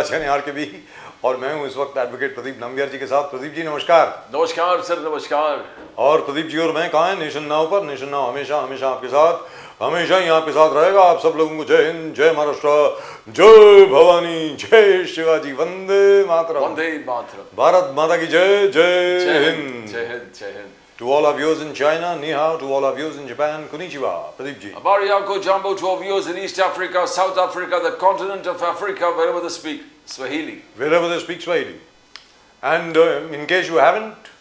शनिवार के भी। और मैं हूं इस वक्त एडवोकेट प्रदीप नंबियार जी के साथ। प्रदीप जी नमस्कार। नमस्कार सर, नमस्कार। और प्रदीप जी और मैं कहाँ हैं? नेशन नाउ पर। नेशन नाउ हमेशा हमेशा आपके साथ, हमेशा ही आपके साथ रहेगा। आप सब लोगों को जय हिंद, जय महाराष्ट्र, जय भवानी, जय शिवाजी, वंदे मातरम। वंदे मातरम। भारत माता की जय, जय हिंद। जय हिंद, जय Hind. To all our viewers in China, ni hao. To all our viewers in Japan, konnichiwa. Pradeep ji. Abariako Jumbo to our viewers in East Africa, South Africa, the continent of Africa, wherever they speak Swahili. Wherever they speak Swahili. And in case you haven't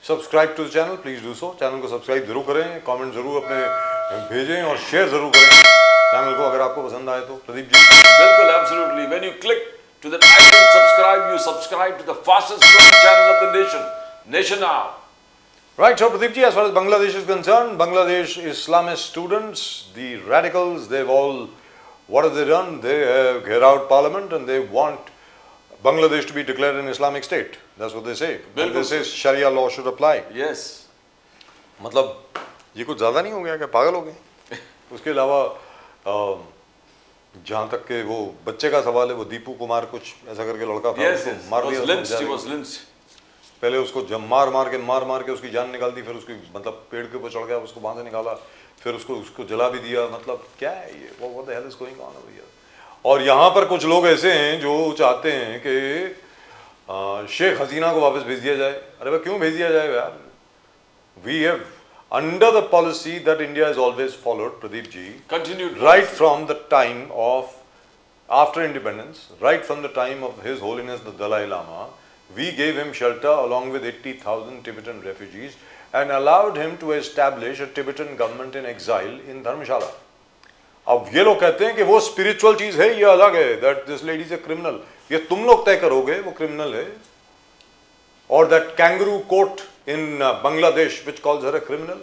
subscribed to the channel, please do so. Channel को subscribe जरूर करें, comment जरूर अपने भेजें और share जरूर करें channel को, अगर आपको पसंद आए तो। प्रदीप जी बिल्कुल, absolutely. When you click to that icon subscribe, you subscribe to the fastest growing channel of the nation, Nation Now. Right, so Pradeep ji, as far as Bangladesh is concerned, Bangladesh Islamist students, the radicals, they've all, what have they done? They have घेराव out parliament and they want Bangladesh to be declared an Islamic state. That's what they say. And they say Sharia law should apply. Yes. मतलब ये कुछ ज़्यादा नहीं हो गया क्या? पागल हो गए? उसके अलावा जहाँ तक के वो बच्चे का सवाल है, वो दीपू कुमार कुछ ऐसा करके लड़का था, Yes, yes. मार दिया। He was lynched. पहले उसको जब मार मार के उसकी जान निकाल दी, फिर उसकी मतलब पेड़ के ऊपर चढ़ गया, उसको वहां से निकाला, फिर उसको जला भी दिया। मतलब क्या है ये? What the hell is going on over here? और यहाँ पर कुछ लोग ऐसे हैं जो चाहते हैं कि शेख हसीना को वापस भेज दिया जाए। अरे भाई क्यों भेज दिया जाए यार? We have under the policy that India has always followed, Pradeep ji, Continued right from the time of after independence, right from the time of His Holiness the Dalai Lama, we gave him shelter along with 80,000 Tibetan refugees and allowed him to establish a Tibetan government in exile in Dharamshala. अब ये लोग कहते हैं कि वो spiritual चीज है, ये अलग है, that this lady is a criminal. ये तुम लोग तय करोगे वो क्रिमिनल है, और that kangaroo court in Bangladesh which calls her a criminal.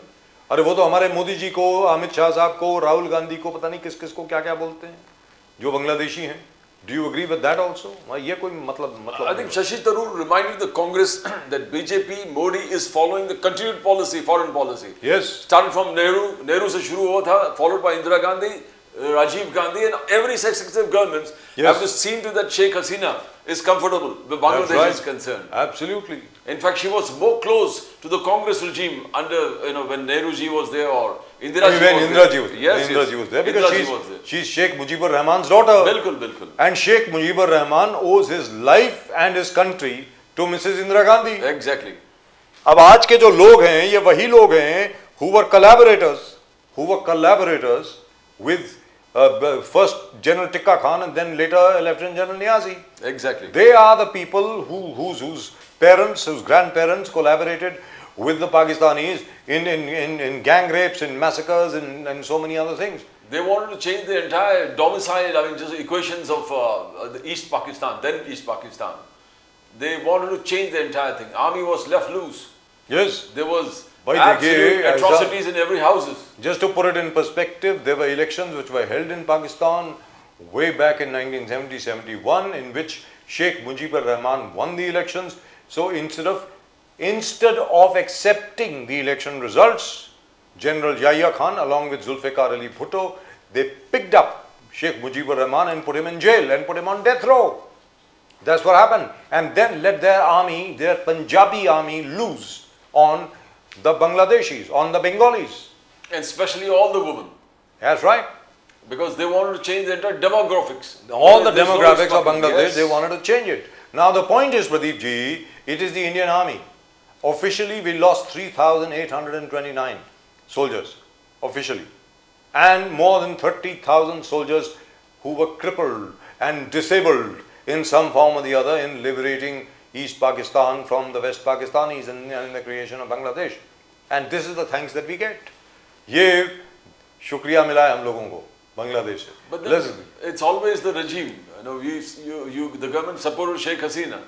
अरे वो तो हमारे मोदी जी को, अमित शाह साहब को, राहुल गांधी को, पता नहीं किस किस को क्या क्या बोलते हैं जो बांग्लादेशी हैं। Do you agree with that also? ये कोई मतलब I think Shashi Tharoor reminded the Congress that BJP Modi is following the continued policy, foreign policy. Yes. Started from Nehru से शुरू हुआ था, followed by Indira Gandhi, Rajiv Gandhi, and every successive governments have seen to that Sheikh Hasina is comfortable where Bangladesh is concerned. Absolutely. In fact, she was more close to the Congress regime under, when Nehru ji was there or Indira ji was there. Yes, Indira ji was there because she's Sheikh Mujibur Rahman's daughter. बिल्कुल. And Sheikh Mujibur Rahman owes his life and his country to Mrs. Indira Gandhi. Exactly. अब आज के जो लोग हैं ये वही लोग हैं who were collaborators with first General Tikka Khan and then later Lieutenant General Niazi. Exactly. They are the people whose parents, whose grandparents collaborated with the Pakistanis in gang rapes, in massacres, and so many other things. They wanted to change the entire domicile, just equations of the East Pakistan, then East Pakistan. They wanted to change the entire thing. Army was left loose. Yes. There was absolute atrocities in every houses. Just to put it in perspective, there were elections which were held in Pakistan way back in 1970-71 in which Sheikh Mujibur Rahman won the elections. So instead of accepting the election results, General Yahya Khan along with Zulfikar Ali Bhutto, they picked up Sheikh Mujibur Rahman and put him in jail and put him on death row. That's what happened. And then let their army, their Punjabi army, loose on the Bangladeshis, on the Bengalis. And especially all the women. That's right. Because they wanted to change the entire demographics. All the demographics of Bangladesh, they wanted to change it. Now the point is, Pradeep ji, it is the Indian army. Officially, we lost 3,829 soldiers, officially. And more than 30,000 soldiers who were crippled and disabled in some form or the other in liberating East Pakistan from the West Pakistanis and in the creation of Bangladesh. And this is the thanks that we get. ये शुक्रिया मिला है हम लोगों को बांग्लादेश से. But it's always the regime. The government supported Sheikh Hasina,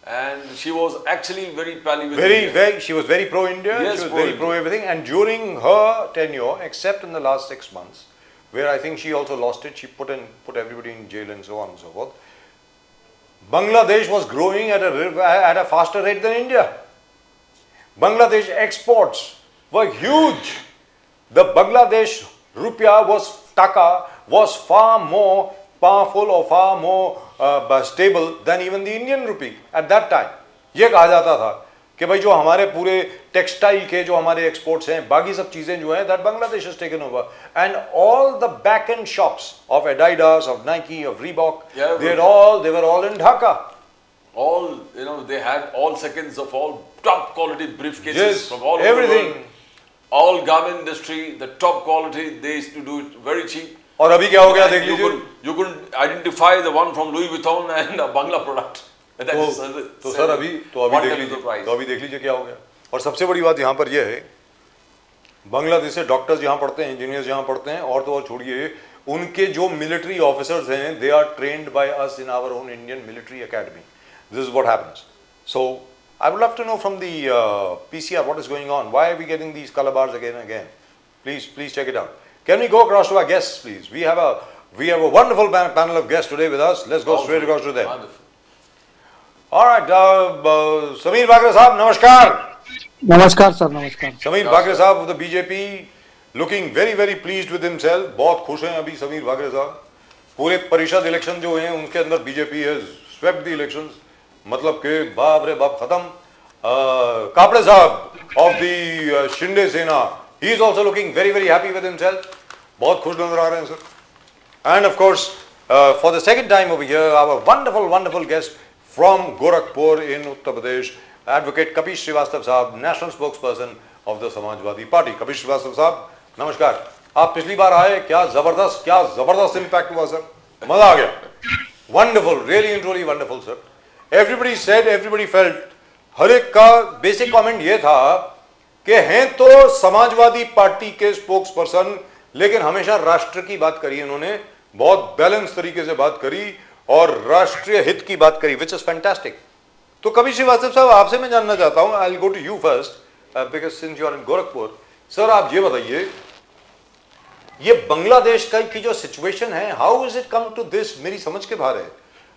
and she was actually very pally with India. She was very pro-India. Yes, she was very pro-everything. And during her tenure, except in the last 6 months, where I think she also lost it, she put everybody in jail and so on and so forth. Bangladesh was growing at a faster rate than India. Bangladesh exports were huge. The Bangladesh rupiah was far more powerful or far more stable than even the Indian rupee at that time. ये कहा जाता था कि भाई जो हमारे पूरे textile के जो हमारे एक्सपोर्ट्स हैं, बाकी सब चीजें जो हैं, that Bangladesh has taken over, and all the back end shops of Adidas, of Nike, of Reebok, Yeah, they were all in Dhaka. All, you know, they had all seconds of all top quality briefcases Yes, from all over the everything. world. All garment industry, the top quality, they used to do it very cheap. और अभी क्या हो गया देख And लीजिए. you couldn't identify the one from Louis Vuitton and a Bangla product. And that is तो sir अभी one देख time लीजिए, the price. तो अभी देख लीजिए क्या हो गया. और सबसे बड़ी बात यहाँ पर यह है, बांग्लादेश से डॉक्टर्स यहाँ पढ़ते हैं, इंजीनियर्स यहाँ पढ़ते हैं, और तो और छोड़िए, उनके जो मिलिट्री ऑफिसर्स हैं, they are trained by us in our own Indian military academy. This is what happens. So I would love to know from the PCR what is going on. Why are we getting these color bars again and again? Please check it out. Can we go across to our guests, please? We have a wonderful panel of guests today with us. Let's go straight across to them. Wonderful. All right, Sameer Bagre साहब, नमस्कार. नमस्कार sir, नमस्कार. समीर बागरे साहब of the BJP, looking very pleased with himself. बहुत खुश हैं अभी समीर बागरे साहब. पूरे परिषद इलेक्शन जो हैं उनके अंदर BJP has swept the elections. मतलब के बाप रे बाप खत्म. कापड़े साहब of the शिंदे सेना, he is also looking very happy with himself. बहुत खुश नजर आ रहे हैं sir. And of course, for the second time over here, our wonderful guest from Gorakhpur in Uttar Pradesh, Advocate Kapish Srivastava साहब, national spokesperson of the Samajwadi Party. Kapish Srivastava साहब, नमस्कार. आप पिछली बार आए, क्या जबरदस्त इम्पैक्ट हुआ सर. मजा आ गया. Wonderful, really and truly wonderful sir. Everybody said, everybody felt. हर एक का बेसिक कमेंट ये था कि हैं तो समाजवादी पार्टी के स्पोक्स पर्सन, लेकिन हमेशा राष्ट्र की बात करी इन्होंने, बहुत बैलेंस तरीके से बात करी और राष्ट्रीय हित की बात करी, विच इज फैंटास्टिक. तो कपिश श्रीवास्तव साहब, आपसे मैं जानना चाहता हूं, I will go to you first because since you are in Gorakhpur. Sir आप ये बताइए, ये बांग्लादेश का की जो सिचुएशन है, how is it come to this, मेरी समझ के बाहर है.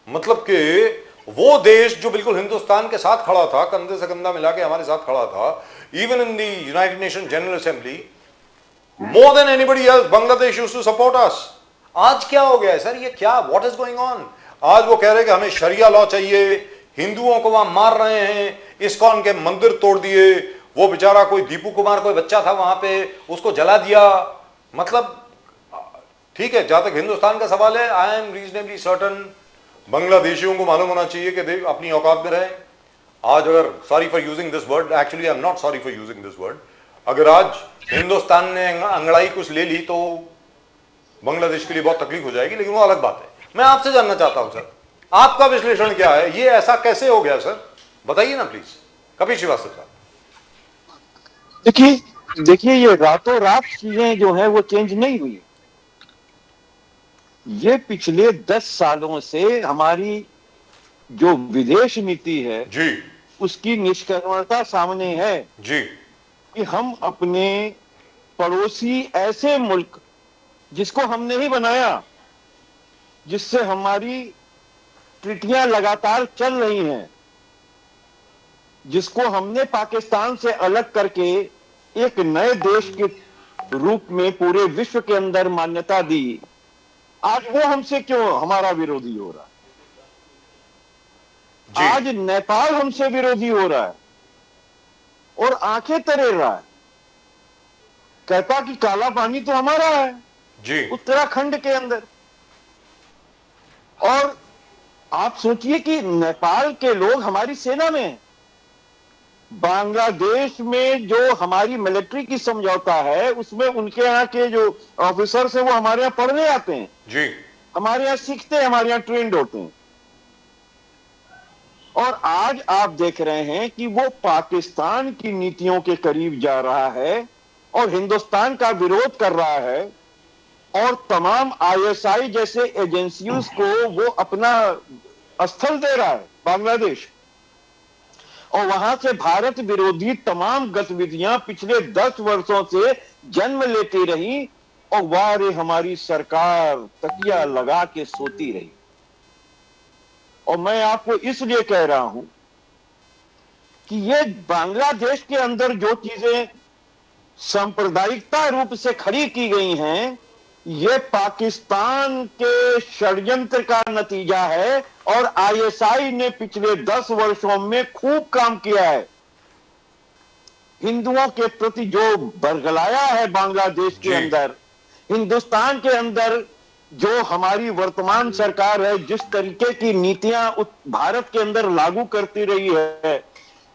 मतलब कि वो देश जो बिल्कुल हिंदुस्तान के साथ खड़ा था, कंधे से कंधा मिला के हमारे साथ खड़ा था, even in the United Nation General Assembly, more than anybody else Bangladesh used to support us. आज क्या हो गया है सर, ये क्या, व्हाट इज गोइंग ऑन? आज वो कह रहे हैं कि हमें शरिया लॉ चाहिए, हिंदुओं को वहां मार रहे हैं, इस्कॉन के मंदिर तोड़ दिए, वो बेचारा कोई दीपू कुमार कोई बच्चा था वहां पे, उसको जला दिया. मतलब ठीक है, जहां तक हिंदुस्तान का सवाल है, आई एम रीजनेबली सर्टन बांग्लादेशियों को मालूम होना चाहिए कि देख अपनी औकात में रहे. आज अगर, sorry for using this word, actually I am not sorry for using this word, अगर आज हिंदुस्तान ने अंगड़ाई कुछ ले ली तो बांग्लादेश के लिए बहुत तकलीफ हो जाएगी, लेकिन वो अलग बात है. मैं आपसे जानना चाहता हूं सर, आपका विश्लेषण क्या है, ये ऐसा कैसे हो गया सर, बताइए ना प्लीज. कपिश श्रीवास्तव साहब. देखिए ये रातों रात चीजें जो है वो चेंज नहीं हुई. ये पिछले 10 सालों से हमारी जो विदेश नीति है जी, उसकी निष्कर्मता सामने है जी, कि हम अपने पड़ोसी ऐसे मुल्क जिसको हमने ही बनाया, जिससे हमारी ट्रीटियां लगातार चल रही हैं, जिसको हमने पाकिस्तान से अलग करके एक नए देश के रूप में पूरे विश्व के अंदर मान्यता दी, आज वो हमसे क्यों हमारा विरोधी हो रहा है? आज नेपाल हमसे विरोधी हो रहा है और आंखें तरेर रहा है, कहता कि काला पानी तो हमारा है जी, उत्तराखंड के अंदर. और आप सोचिए कि नेपाल के लोग हमारी सेना में हैं. बांग्लादेश में जो हमारी मिलिट्री की समझौता है, उसमें उनके यहाँ के जो ऑफिसर्स हैं वो हमारे यहाँ पढ़ने आते हैं जी, हमारे यहाँ सीखते हैं, हमारे यहाँ ट्रेंड होते हैं. और आज आप देख रहे हैं कि वो पाकिस्तान की नीतियों के करीब जा रहा है और हिंदुस्तान का विरोध कर रहा है, और तमाम ISI जैसे एजेंसियों को वो अपना स्थल दे रहा है बांग्लादेश, और वहां से भारत विरोधी तमाम गतिविधियां पिछले 10 वर्षों से जन्म लेती रही, और वारे हमारी सरकार तकिया लगा के सोती रही. और मैं आपको इसलिए कह रहा हूं कि ये बांग्लादेश के अंदर जो चीजें सांप्रदायिकता रूप से खड़ी की गई हैं, ये पाकिस्तान के षड्यंत्र का नतीजा है और आईएसआई ने पिछले 10 वर्षों में खूब काम किया है। हिंदुओं के प्रति जो बरगलाया है बांग्लादेश के अंदर, हिंदुस्तान के अंदर जो हमारी वर्तमान सरकार है, जिस तरीके की नीतियां भारत के अंदर लागू करती रही है,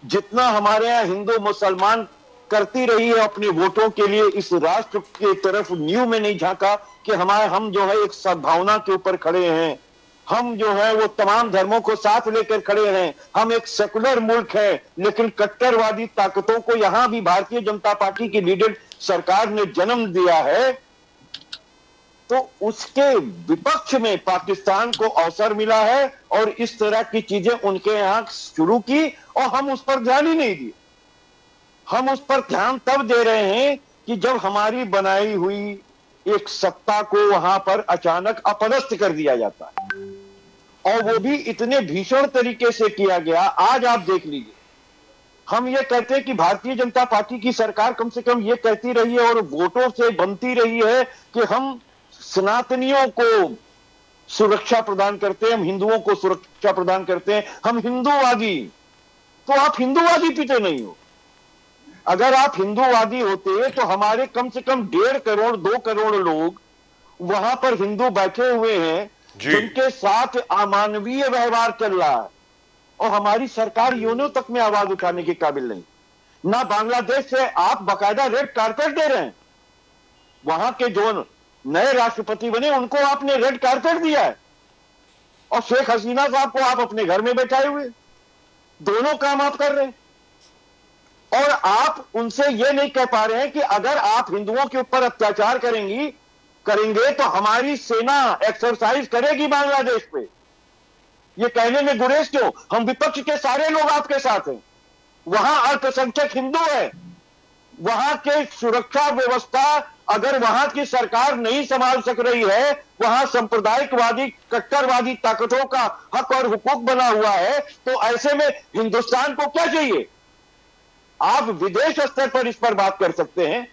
जितना हमारे यहाँ हिंदू मुसलमान करती रही है अपने वोटों के लिए, इस राष्ट्र की तरफ न्यू में नहीं झांका कि हम जो है एक सद्भावना के ऊपर खड़े हैं, हम जो है वो तमाम धर्मों को साथ लेकर खड़े हैं, हम एक सेकुलर मुल्क है। लेकिन कट्टरवादी ताकतों को यहां भी भारतीय जनता पार्टी की लीडर सरकार ने जन्म दिया है, तो उसके विपक्ष में पाकिस्तान को अवसर मिला है और इस तरह की चीजें उनके यहां शुरू की और हम उस पर ध्यान ही नहीं दिए। हम उस पर ध्यान तब दे रहे हैं कि जब हमारी बनाई हुई एक सत्ता को वहां पर अचानक अपदस्थ कर दिया जाता है, और वो भी इतने भीषण तरीके से किया गया। आज आप देख लीजिए, हम ये कहते हैं कि भारतीय जनता पार्टी की सरकार कम से कम ये कहती रही है और वोटों से बनती रही है कि हम सनातनियों को सुरक्षा प्रदान करते हैं, हम हिंदुओं को सुरक्षा प्रदान करते हैं, हम हिंदूवादी। तो आप हिंदूवादी पीते नहीं हो। अगर आप हिंदूवादी होते तो हमारे कम से कम 1.5 करोड़ 2 करोड़ लोग वहां पर हिंदू बैठे हुए हैं जिनके साथ अमानवीय व्यवहार चल रहा है, और हमारी सरकार यूनियों तक में आवाज उठाने के काबिल नहीं। ना बांग्लादेश से आप बकायदा रेड कारपेट दे रहे हैं, वहां के जो नए राष्ट्रपति बने उनको आपने रेड कारपेट दिया है, और शेख हसीना साहब को आप अपने घर में बैठाए हुए। दोनों काम आप कर रहे हैं, और आप उनसे यह नहीं कह पा रहे हैं कि अगर आप हिंदुओं के ऊपर अत्याचार करेंगे तो हमारी सेना एक्सरसाइज करेगी बांग्लादेश पे। ये कहने में गुरेज क्यों? हम विपक्ष के सारे लोग आपके साथ हैं। वहां अल्पसंख्यक हिंदू है, वहां के सुरक्षा व्यवस्था अगर वहां की सरकार नहीं संभाल सक रही है, वहां सांप्रदायिकवादी कट्टरवादी ताकतों का हक और हुकूक बना हुआ है, तो ऐसे में हिंदुस्तान को क्या चाहिए? आप विदेश स्तर पर इस पर बात कर सकते हैं,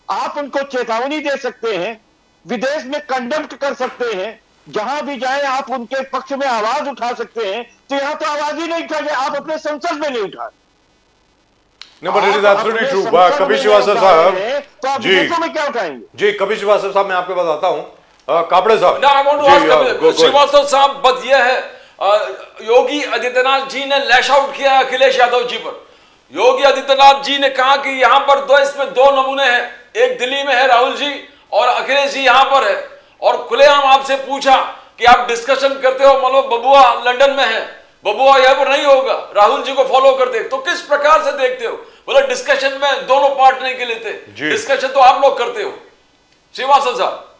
आप उनको चेतावनी दे सकते हैं, विदेश में कंडक्ट कर सकते हैं, जहां भी जाए आप उनके पक्ष में आवाज उठा सकते हैं। तो यहां तो आवाज ही नहीं उठा, आप अपने संसद में नहीं उठा। No, but it is absolutely true. Kapil Srivastava साहब, तो आप विदेशों में क्या उठाएंगे? जी कपिल श्रीवास्तव साहब, मैं आपके पास आता हूँ। कापड़े साहब, ना, I want to ask Srivastava साहब, बात यह है, योगी आदित्यनाथ जी ने लैश आउट किया अखिलेश यादव जी पर। योगी आदित्यनाथ जी ने कहा कि यहां पर इसमें 2 नमूने हैं, एक दिल्ली में है राहुल जी और अखिलेश जी यहां पर है, और खुलेआम आपसे पूछा कि आप डिस्कशन करते हो, मतलब बबुआ लंदन में है, बबुआ यहां पर नहीं होगा, राहुल जी को फॉलो करते, तो किस प्रकार से देखते हो? बोला डिस्कशन में दोनों पार्ट नहीं के लेते, डिस्कशन तो आप लोग करते हो। श्रीवास्तव साहब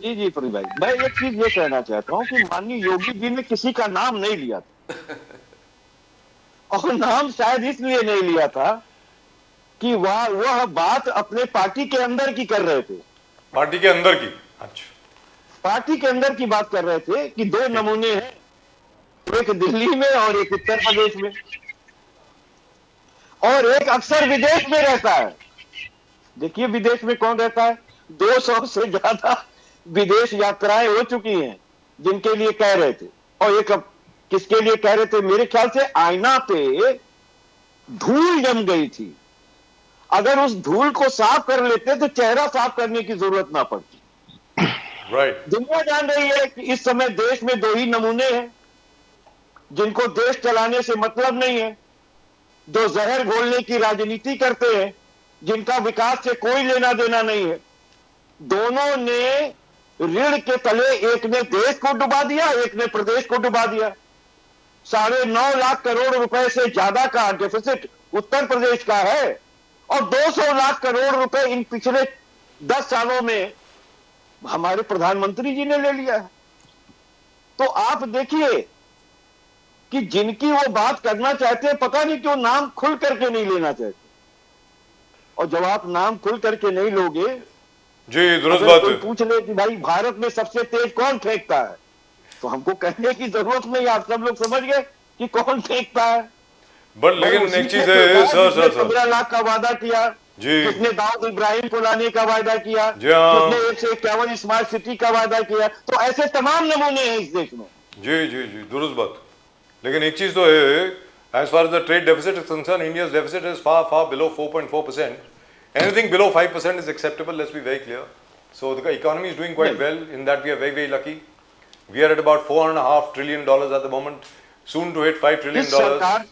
जी पुरी भाई, मैं एक चीज ये कहना चाहता हूं कि माननीय योगी जी ने किसी का नाम नहीं लिया था और नाम शायद इसलिए नहीं लिया था कि वह बात अपने पार्टी के अंदर की कर रहे थे। पार्टी के अंदर की? अच्छा, पार्टी के अंदर की बात कर रहे थे कि 2 नमूने हैं, एक दिल्ली में और एक उत्तर प्रदेश में, और एक अक्सर विदेश में रहता है। देखिए विदेश में कौन रहता है? 200 से ज्यादा विदेश यात्राएं हो चुकी हैं जिनके लिए कह रहे थे, और एक किसके लिए कह रहे थे? मेरे ख्याल से आईना पे धूल जम गई थी, अगर उस धूल को साफ कर लेते तो चेहरा साफ करने की जरूरत ना पड़ती। राइट। दुनिया जान रही है कि इस समय देश में 2 ही नमूने हैं जिनको देश चलाने से मतलब नहीं है, जो जहर घोलने की राजनीति करते हैं, जिनका विकास से कोई लेना देना नहीं है। दोनों ने ऋण के तले, एक ने देश को डुबा दिया, एक ने प्रदेश को डुबा दिया। 9.5 लाख करोड़ रुपए से ज्यादा का डेफिसिट उत्तर प्रदेश का है, और 200 लाख करोड़ रुपए इन पिछले 10 सालों में हमारे प्रधानमंत्री जी ने ले लिया है। तो आप देखिए कि जिनकी वो बात करना चाहते हैं, पता नहीं क्यों नाम खुल करके नहीं लेना चाहते, और जब आप नाम खुल करके नहीं लोगे, जी दुरुस्त बात है। पूछ ले कि भाई भारत में सबसे तेज कौन फेंकता है, तो हमको कहने की जरूरत नहीं, आप सब लोग समझ गए कि कौन फेंकता है। बट लेकिन एक चीज है सर 15 लाख का वादा किया, जी। किसने दाऊद इब्राहिम को लाने का वायदा किया, जी हाँ। किसने 151 स्मार्ट सिटी का वायदा किया। तो ऐसे तमाम नमूने हैं इस देश में। जी जी जी, दुरुस्त बात। लेकिन एक चीज तो है, as far as the trade deficit is concerned, India's deficit is far below 4.4%. Anything below 5% is acceptable, let's be very clear. So the economy is doing quite well. In that we are very lucky. We are at about $4.5 trillion at the moment, soon to hit $5 trillion. इस सरकार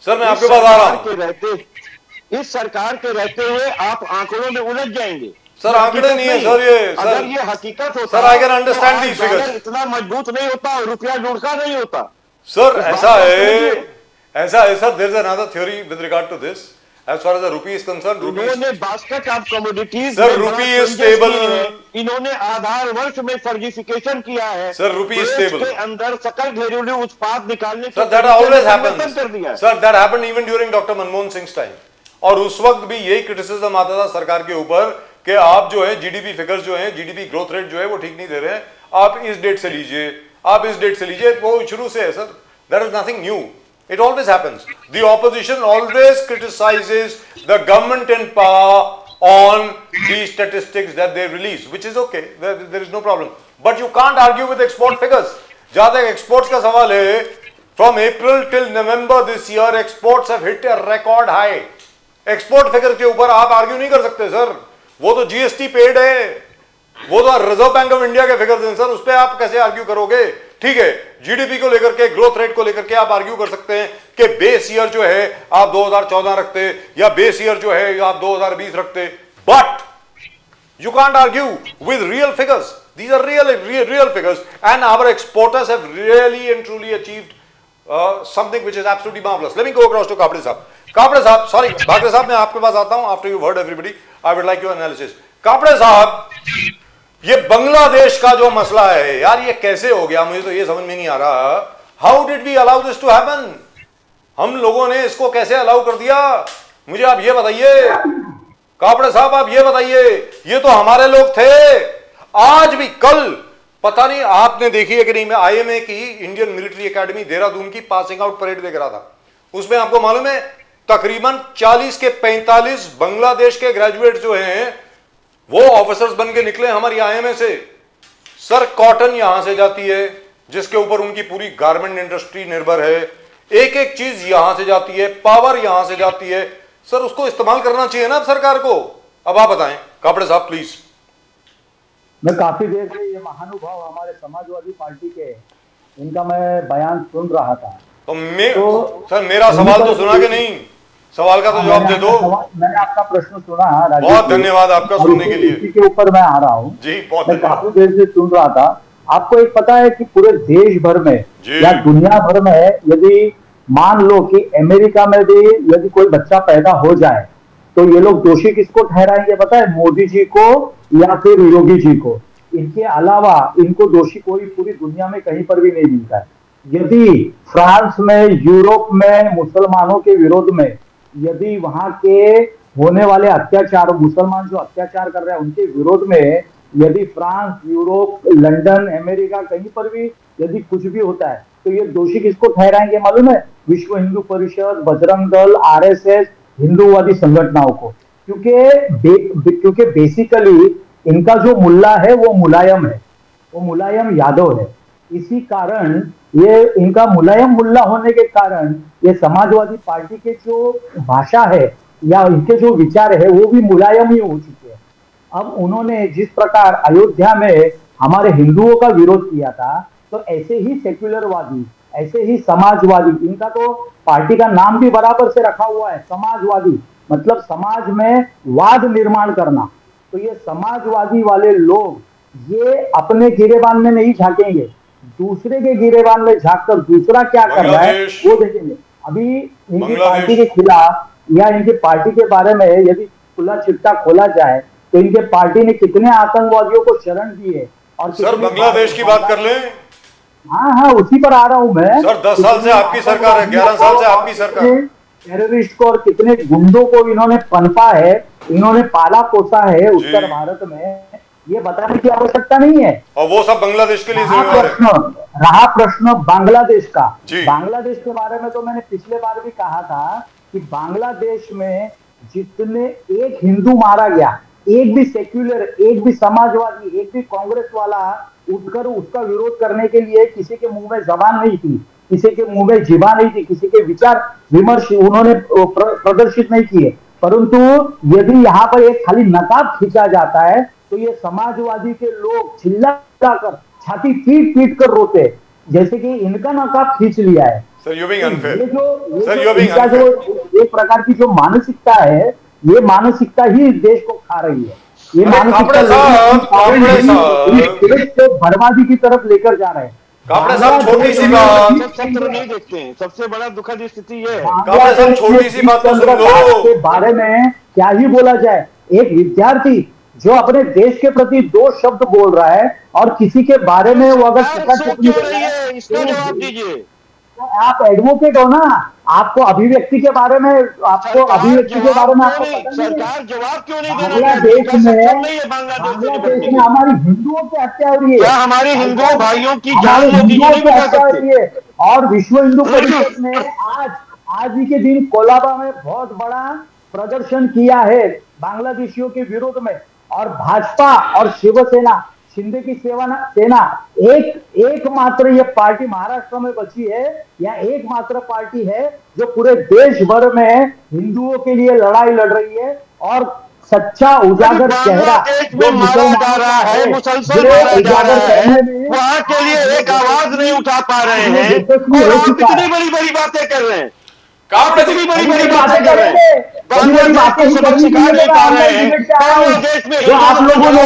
sir मैं इस आपके पास आ रहा सरकार हूँ। के रहते इस सरकार के रहते हुए आप आंकड़ों में उलझ जाएंगे। सर ये आंकड़े हकीकत नहीं है सर, ये अगर सर ये हकीकत होता सर, I can तो understand आज these figures. डॉलर इतना मजबूत नहीं होता और रुपया लुढ़का नहीं होता। सर इस ऐसा बात को है, समझिए। ऐसा है sir, there is another theory with regard to this. As far as the rupee is concerned, rupee इन्होंने basket of commodities Sir, rupee is stable. इन्होंने आधार वर्ष में फर्जिफिकेशन किया है। Sir, rupee is देश stable. के अंदर सकल घरेलू उत्पाद निकालने Sir, के that तरीके always में happens. परिवर्तन कर दिया है। Sir, that happened even during Dr. Manmohan Singh time. और उस वक्त भी यही क्रिटिसिज्म आता था सरकार के ऊपर कि आप जो है जीडीपी फिगर्स जो है, जीडीपी ग्रोथ रेट जो है वो ठीक नहीं दे रहे हैं, आप इस डेट से लीजिए, आप इस डेट से लीजिए। वो शुरू से है sir, that is nothing new. It always happens. The opposition always criticizes the government in power on the statistics that they release, which is okay. There is no problem. But you can't argue with export figures. जहाँ तक exports का सवाल है, from April till November this year, exports have hit a record high. Export figure के ऊपर आप argue नहीं कर सकते सर। वो तो GST paid है, वो तो रिजर्व बैंक ऑफ इंडिया के फिगर्स हैं सर, उस पर आप कैसे आर्ग्यू करोगे? ठीक है, जीडीपी को लेकर के, ग्रोथ रेट को लेकर के आप आर्ग्यू कर सकते हैं कि बेस ईयर जो है आप 2014 रखते या बेस ईयर जो है आप 2020 रखते, but you can't argue with real figures. These are real figures, and our exporters have really and truly achieved something which is absolutely marvelous. Let me go across to Kapde साहब। कापड़े साहब, sorry Bhagare साहब, मैं आपके पास आता हूं। After you heard everybody, I would like your analysis. Kapde sahab, ये बांग्लादेश का जो मसला है यार, ये कैसे हो गया? मुझे तो ये समझ में नहीं आ रहा। How did we allow this to happen? हम लोगों ने इसको कैसे अलाउ कर दिया? मुझे आप ये बताइए कापड़े साहब, आप ये बताइए। ये तो हमारे लोग थे, आज भी। कल पता नहीं आपने देखी है कि नहीं, मैं आईएमए की इंडियन मिलिट्री एकेडमी देहरादून की पासिंग आउट परेड देख रहा था। उसमें आपको मालूम है तकरीबन 40 के 45 बांग्लादेश के ग्रेजुएट जो हैं वो ऑफिसर्स बन के निकले हमारी आईएमए से। सर कॉटन यहां से जाती है जिसके ऊपर उनकी पूरी गारमेंट इंडस्ट्री निर्भर है, एक एक चीज यहां से जाती है, पावर यहां से जाती है। सर उसको इस्तेमाल करना चाहिए ना अब सरकार को। अब आप बताएं कापड़े साहब प्लीज। मैं काफी देर से ये महानुभाव हमारे समाजवादी पार्टी के, इनका मैं बयान सुन रहा था। तो सर मेरा सवाल तो सुना कि नहीं? सवाल का तो जवाब दे दो। मैंने आपका प्रश्न सुना। बहुत धन्यवाद आपका सुनने के लिए। इसी के ऊपर मैं आ रहा हूँ जी, बहुत मैं काफी देर से सुन रहा था। आपको एक पता है कि पूरे देश भर में या दुनिया भर में यदि मान लो कि अमेरिका में भी यदि कोई बच्चा पैदा हो जाए तो ये लोग दोषी किसको ठहराएंगे पता है? मोदी जी को या फिर योगी जी को। इनके अलावा इनको दोषी कोई पूरी दुनिया में कहीं पर भी नहीं मिलता है। यदि फ्रांस में, यूरोप में मुसलमानों के विरोध में यदि वहां के होने वाले अत्याचार, मुसलमान जो अत्याचार कर रहे हैं उनके विरोध में यदि फ्रांस, यूरोप, लंदन, अमेरिका कहीं पर भी यदि कुछ भी होता है तो ये दोषी किसको ठहराएंगे मालूम है? विश्व हिंदू परिषद, बजरंग दल, आरएसएस, हिंदूवादी संगठनों को। क्योंकि बेसिकली इनका जो मुल्ला है वो मुलायम है, वो मुलायम यादव है। इसी कारण ये इनका मुलायम मुल्ला होने के कारण ये समाजवादी पार्टी के जो भाषा है या इनके जो विचार है वो भी मुलायम ही हो चुके हैं। अब उन्होंने जिस प्रकार अयोध्या में हमारे हिंदुओं का विरोध किया था तो ऐसे ही सेक्युलरवादी, ऐसे ही समाजवादी, इनका तो पार्टी का नाम भी बराबर से रखा हुआ है समाजवादी, मतलब समाज में वाद निर्माण करना। तो ये समाजवादी वाले लोग ये अपने गिरेबान में नहीं झांकेंगे, दूसरे के गिरेबान में झांककर दूसरा क्या कर रहा है वो देखेंगे। अभी इनकी पार्टी के खिलाफ या इनकी पार्टी के बारे में यदि खुला चिट्ठा खोला जाए तो इनके पार्टी ने कितने आतंकवादियों को शरण दी है। और सर बांग्लादेश की बात कर लें। हाँ, उसी पर आ रहा हूं मैं। सर 10 साल से आपकी सरकार है, 11 साल से आपकी सरकार। टेररिस्ट को और कितने गुंडों को इन्होंने पनपा है, इन्होंने पाला पोसा है उत्तर भारत में, ये बताने की आवश्यकता नहीं है। और वो सब बांग्लादेश के लिए जिम्मेदार है। रहा प्रश्न बांग्लादेश का। बांग्लादेश के बारे में तो मैंने पिछले बार भी कहा था कि बांग्लादेश में जितने एक हिंदू मारा गया, एक भी सेक्युलर, एक भी समाजवादी, एक भी कांग्रेस वाला उठकर उसका विरोध करने के लिए किसी के मुंह में जबान नहीं थी, किसी के मुंह में जिबा नहीं थी, किसी के विचार विमर्श उन्होंने प्रदर्शित नहीं किए। परंतु यदि यहाँ पर एक खाली नकाब खींचा जाता है तो ये समाजवादी के लोग चिल्लाकर छाती पीट पीट कर रोते, जैसे कि इनका नकाब खींच लिया है। Sir, you're being unfair. ये जो Sir, you're being इनका unfair. जो एक प्रकार की जो मानसिकता है, ये मानसिकता ही इस देश को खा रही है। ये अरे मानसिकता कापड़े साहब को बर्बादी की तरफ लेकर जा रहे हैं। कापड़े साहब, छोटी सी बात, सत्र नहीं देखते हैं। सबसे बड़ा दुखद स्थिति ये है। कापड़े साहब, छोटी सी बात तो सुन लो। के बारे में क्या ही बोला जाए। एक विद्यार्थी जो अपने देश के प्रति दो शब्द बोल रहा है और किसी के बारे में वो अगर क्यों रही है, इसका जवाब दीजिए। तो आप एडवोकेट हो ना, आपको अभिव्यक्ति के बारे में, आपको अभिव्यक्ति के बारे में आपको पता नहीं है। सरकार जवाब क्यों नहीं दे रही है? बांग्लादेश में हमारी हिंदुओं की हत्या हो रही है। क्या हमारे हिंदू भाइयों की जान हमारे मोदी जी हिंदुओं नहीं की बचा हत्या हो सकते? रही है। और विश्व हिंदू परिषद ने आज ही के दिन कोलाबा में बहुत बड़ा प्रदर्शन किया है बांग्लादेशियों के विरोध में। और भाजपा और शिवसेना, शिंदे की सेना एकमात्र ये पार्टी महाराष्ट्र में बची है, या एकमात्र पार्टी है जो पूरे देश भर में हिंदुओं के लिए लड़ाई लड़ रही है। और सच्चा उजागर चेहरा जो मारा जा रहा है, मुसलसल मारा जा रहा है, वहां के लिए एक आवाज नहीं उठा पा रहे हैं और आप इतनी बड़ी बड़ी बातें कर रहे हैं। कापड़े जी, इतनी बड़ी बड़ी बातें कर रहे हैं। बांग्लादेश को सबक सिखा नहीं पा रहे हैं। बांग्लादेश में जो आप लोगों ने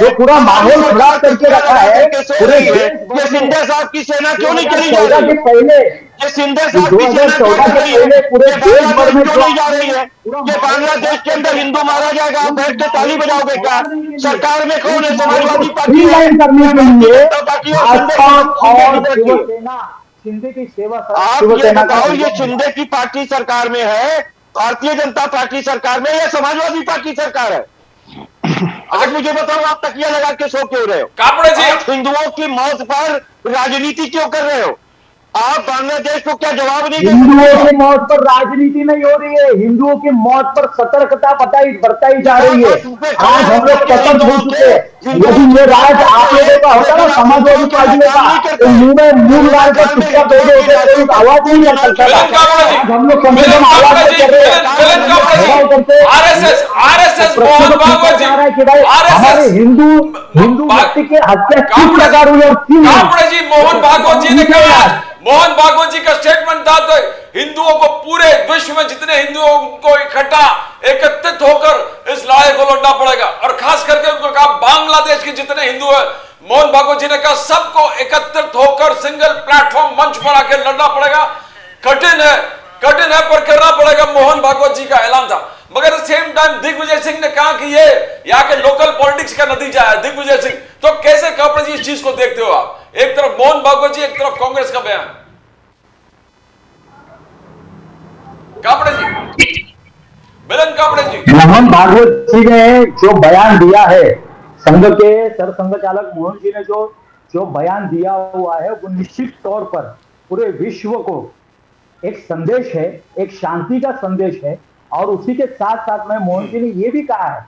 जो पूरा माहौल खराब करके रखा है, पूरे ये शिंदे साहब की सेना क्यों नहीं चली जा 2014 रही? के पहले, ये शिंदे साहब की सेना क्यों 2014 के चली है? पहले पूरे ये देश भर में बांग्लादेश क्यों नहीं जा रही है? ये बांग्लादेश के अंदर हिंदू मारा जाएगा, आप बैठ के ताली बजाओगे क्या? सरकार में कौन है? समाजवादी पार्टी है, स्ट्रीमलाइन करने के लिए पार्टी और भाजपा और शिंदे की। शिवसेना, शिंदे की सेवा, आप ये शिवसेना का बताओ, ये शिंदे की पार्टी सरकार में है, भारतीय जनता पार्टी सरकार में, या समाजवादी पार्टी सरकार है? आज मुझे बताओ, आप तकिया लगा के सो क्यों रहे हो? कापड़े जी, आप हिंदुओं की मौत पर राजनीति क्यों कर रहे हो? आप बांग्लादेश को क्या जवाब नहीं दे हिंदुओं सकते? की मौत पर राजनीति नहीं हो रही है, हिंदुओं की मौत पर सतर्कता बरताई जा रही है। आज हम लोग सतर्क हो चुके हैं। यदि ये राज आप लोगों का होता ना, समाजवादी पार्टियों का, तो मुंह में मुंह डाल कर चुपचाप बैठे होते, कोई आवाज नहीं कर सकता था। आज हम लोग कम से कम आवाज कर रहे हैं। आरएसएस मोहन भागवत जी, हमारे हिंदू व्यक्ति के हत्या किस प्रकार हुई और क्यों हुई? कापड़े जी, मोहन भागवत जी ने कहा, मोहन भागवत जी का स्टेटमेंट था तो हिंदुओं को, पूरे विश्व में जितने हिंदुओं को इकट्ठा एकत्रित होकर इस लड़ाई को लड़ना पड़ेगा। और खास करके उनको कहा बांग्लादेश के जितने हिंदू है, मोहन भागवत जी ने कहा सबको एकत्रित होकर सिंगल प्लेटफॉर्म मंच पर आकर लड़ना पड़ेगा। कठिन है पर करना पड़ेगा, मोहन भागवत जी का ऐलान था। मगर सेम टाइम दिग्विजय सिंह ने कहा कि ये यहाँ के लोकल पॉलिटिक्स का नतीजा है। दिग्विजय सिंह, तो कैसे कापड़े जी इस चीज को देखते हो आप? एक तरफ मोहन भागवत जी, एक तरफ कांग्रेस का बयान। कापड़े जी, मिलन कापड़े जी, मोहन भागवत जी ने जो बयान दिया है, संघ के सरसंघ चालक मोहन जी ने जो बयान दिया हुआ है, वो निश्चित तौर पर पूरे विश्व को एक संदेश है, एक शांति का संदेश है। और उसी के साथ साथ में मोहन जी ने यह भी कहा है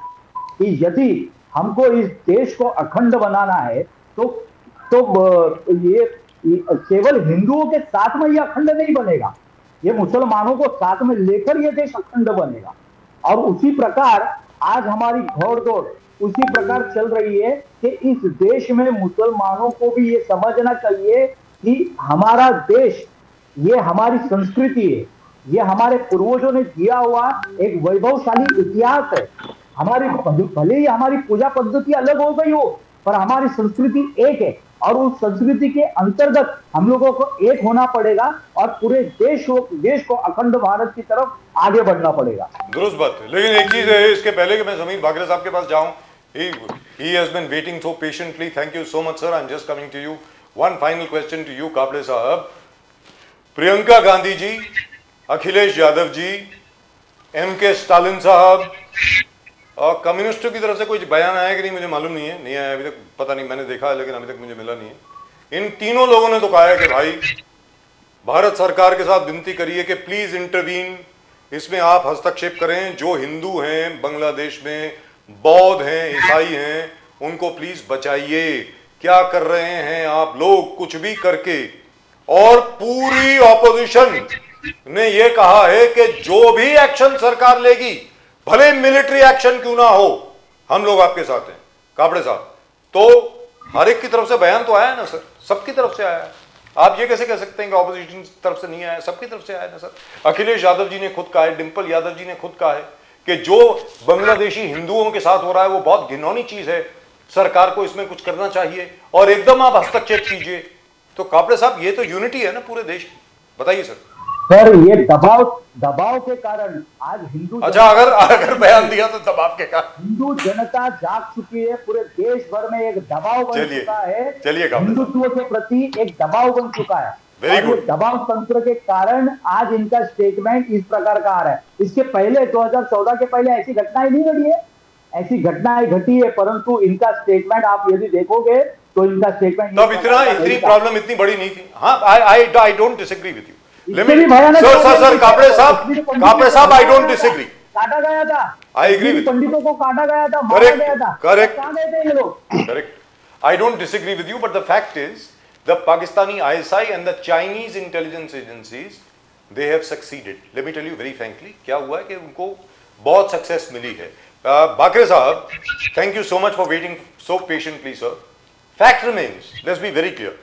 कि यदि हमको इस देश को अखंड बनाना है तो ये केवल हिंदुओं के साथ में यह अखंड नहीं बनेगा, ये मुसलमानों को साथ में लेकर यह देश अखंड बनेगा। और उसी प्रकार आज हमारी घोड़दौड़ उसी प्रकार चल रही है कि इस देश में मुसलमानों को भी ये समझना चाहिए कि हमारा देश, ये हमारी संस्कृति है, ये हमारे पूर्वजों ने दिया हुआ एक वैभवशाली इतिहास है। हमारी, भले ही हमारी पूजा पद्धति अलग हो गई हो, पर हमारी संस्कृति एक है। और उस संस्कृति के अंतर्गत हम लोगों को एक होना पड़ेगा और पूरे देश को अखंड भारत की तरफ आगे बढ़ना पड़ेगा। दुरुस्त बात है, लेकिन एक चीज है, इसके पहले कि मैं समीर भागरे साहब के पास जाऊं, he has been waiting so patiently. Thank you so much, sir. I'm just coming to you. One final question to you, कापड़े साहब। प्रियंका गांधी जी, अखिलेश यादव जी, MK स्टालिन साहब और कम्युनिस्टों की तरफ से कोई बयान आया कि नहीं मुझे मालूम नहीं है, नहीं आया अभी तक, पता नहीं, मैंने देखा है लेकिन अभी तक मुझे मिला नहीं है। इन तीनों लोगों ने तो कहा है कि भाई भारत सरकार के साथ विनती करिए कि प्लीज इंटरवीन, इसमें आप हस्तक्षेप करें। जो हिंदू हैं बांग्लादेश में, बौद्ध हैं, ईसाई हैं, उनको प्लीज बचाइए। क्या कर रहे हैं आप लोग कुछ भी करके? और पूरी ऑपोजिशन ने यह कहा है कि जो भी एक्शन सरकार लेगी, भले मिलिट्री एक्शन क्यों ना हो, हम लोग आपके साथ हैं। कापड़े साहब, तो हर एक की तरफ से बयान तो आया ना सर, सबकी तरफ से आया। आप ये कैसे कह सकते हैं कि ऑपोजिशन की तरफ से नहीं आया? सबकी तरफ से आया ना सर। अखिलेश यादव जी ने खुद कहा है, डिंपल यादव जी ने खुद कहा है कि जो बांग्लादेशी हिंदुओं के साथ हो रहा है वो बहुत घिनौनी चीज है, सरकार को इसमें कुछ करना चाहिए और एकदम आप हस्तक्षेप कीजिए। तो कापड़े साहब, ये तो यूनिटी है ना पूरे देश की। बताइए सर। सर, ये दबाव के कारण आज हिंदू, अच्छा, अगर बयान दिया तो दबाव के कारण हिंदू जनता जाग चुकी है। पूरे देश भर में एक दबाव बन चुका है। चलिए हिंदुत्व के प्रति एक दबाव बन चुका है। Very good. दबाव तंत्र के कारण आज इनका स्टेटमेंट इस प्रकार का आ रहा है। इसके पहले 2014 के पहले ऐसी घटनाएं नहीं घटी है, ऐसी घटनाएं घटी है, परंतु इनका स्टेटमेंट आप यदि देखोगे तो इनका स्टेटमेंट तब इतनी प्रॉब्लम इतनी बड़ी नहीं थी। हाँ, I don't disagree with you. Sir, Kapde sahab, I don't disagree. काटा गया था, आई एग्री विद, पंडितों को काटा गया था, मारा गया था। करेक्ट, कहां गए थे ये लोग? Correct. I don't disagree with you, but the fact is the Pakistani ISI and the Chinese intelligence agencies, they have succeeded. Let me tell you very frankly, क्या हुआ है कि उनको बहुत सक्सेस मिली है। बाकरे साहब, thank you so much for waiting so patiently sir. Fact remains, let's be very clear.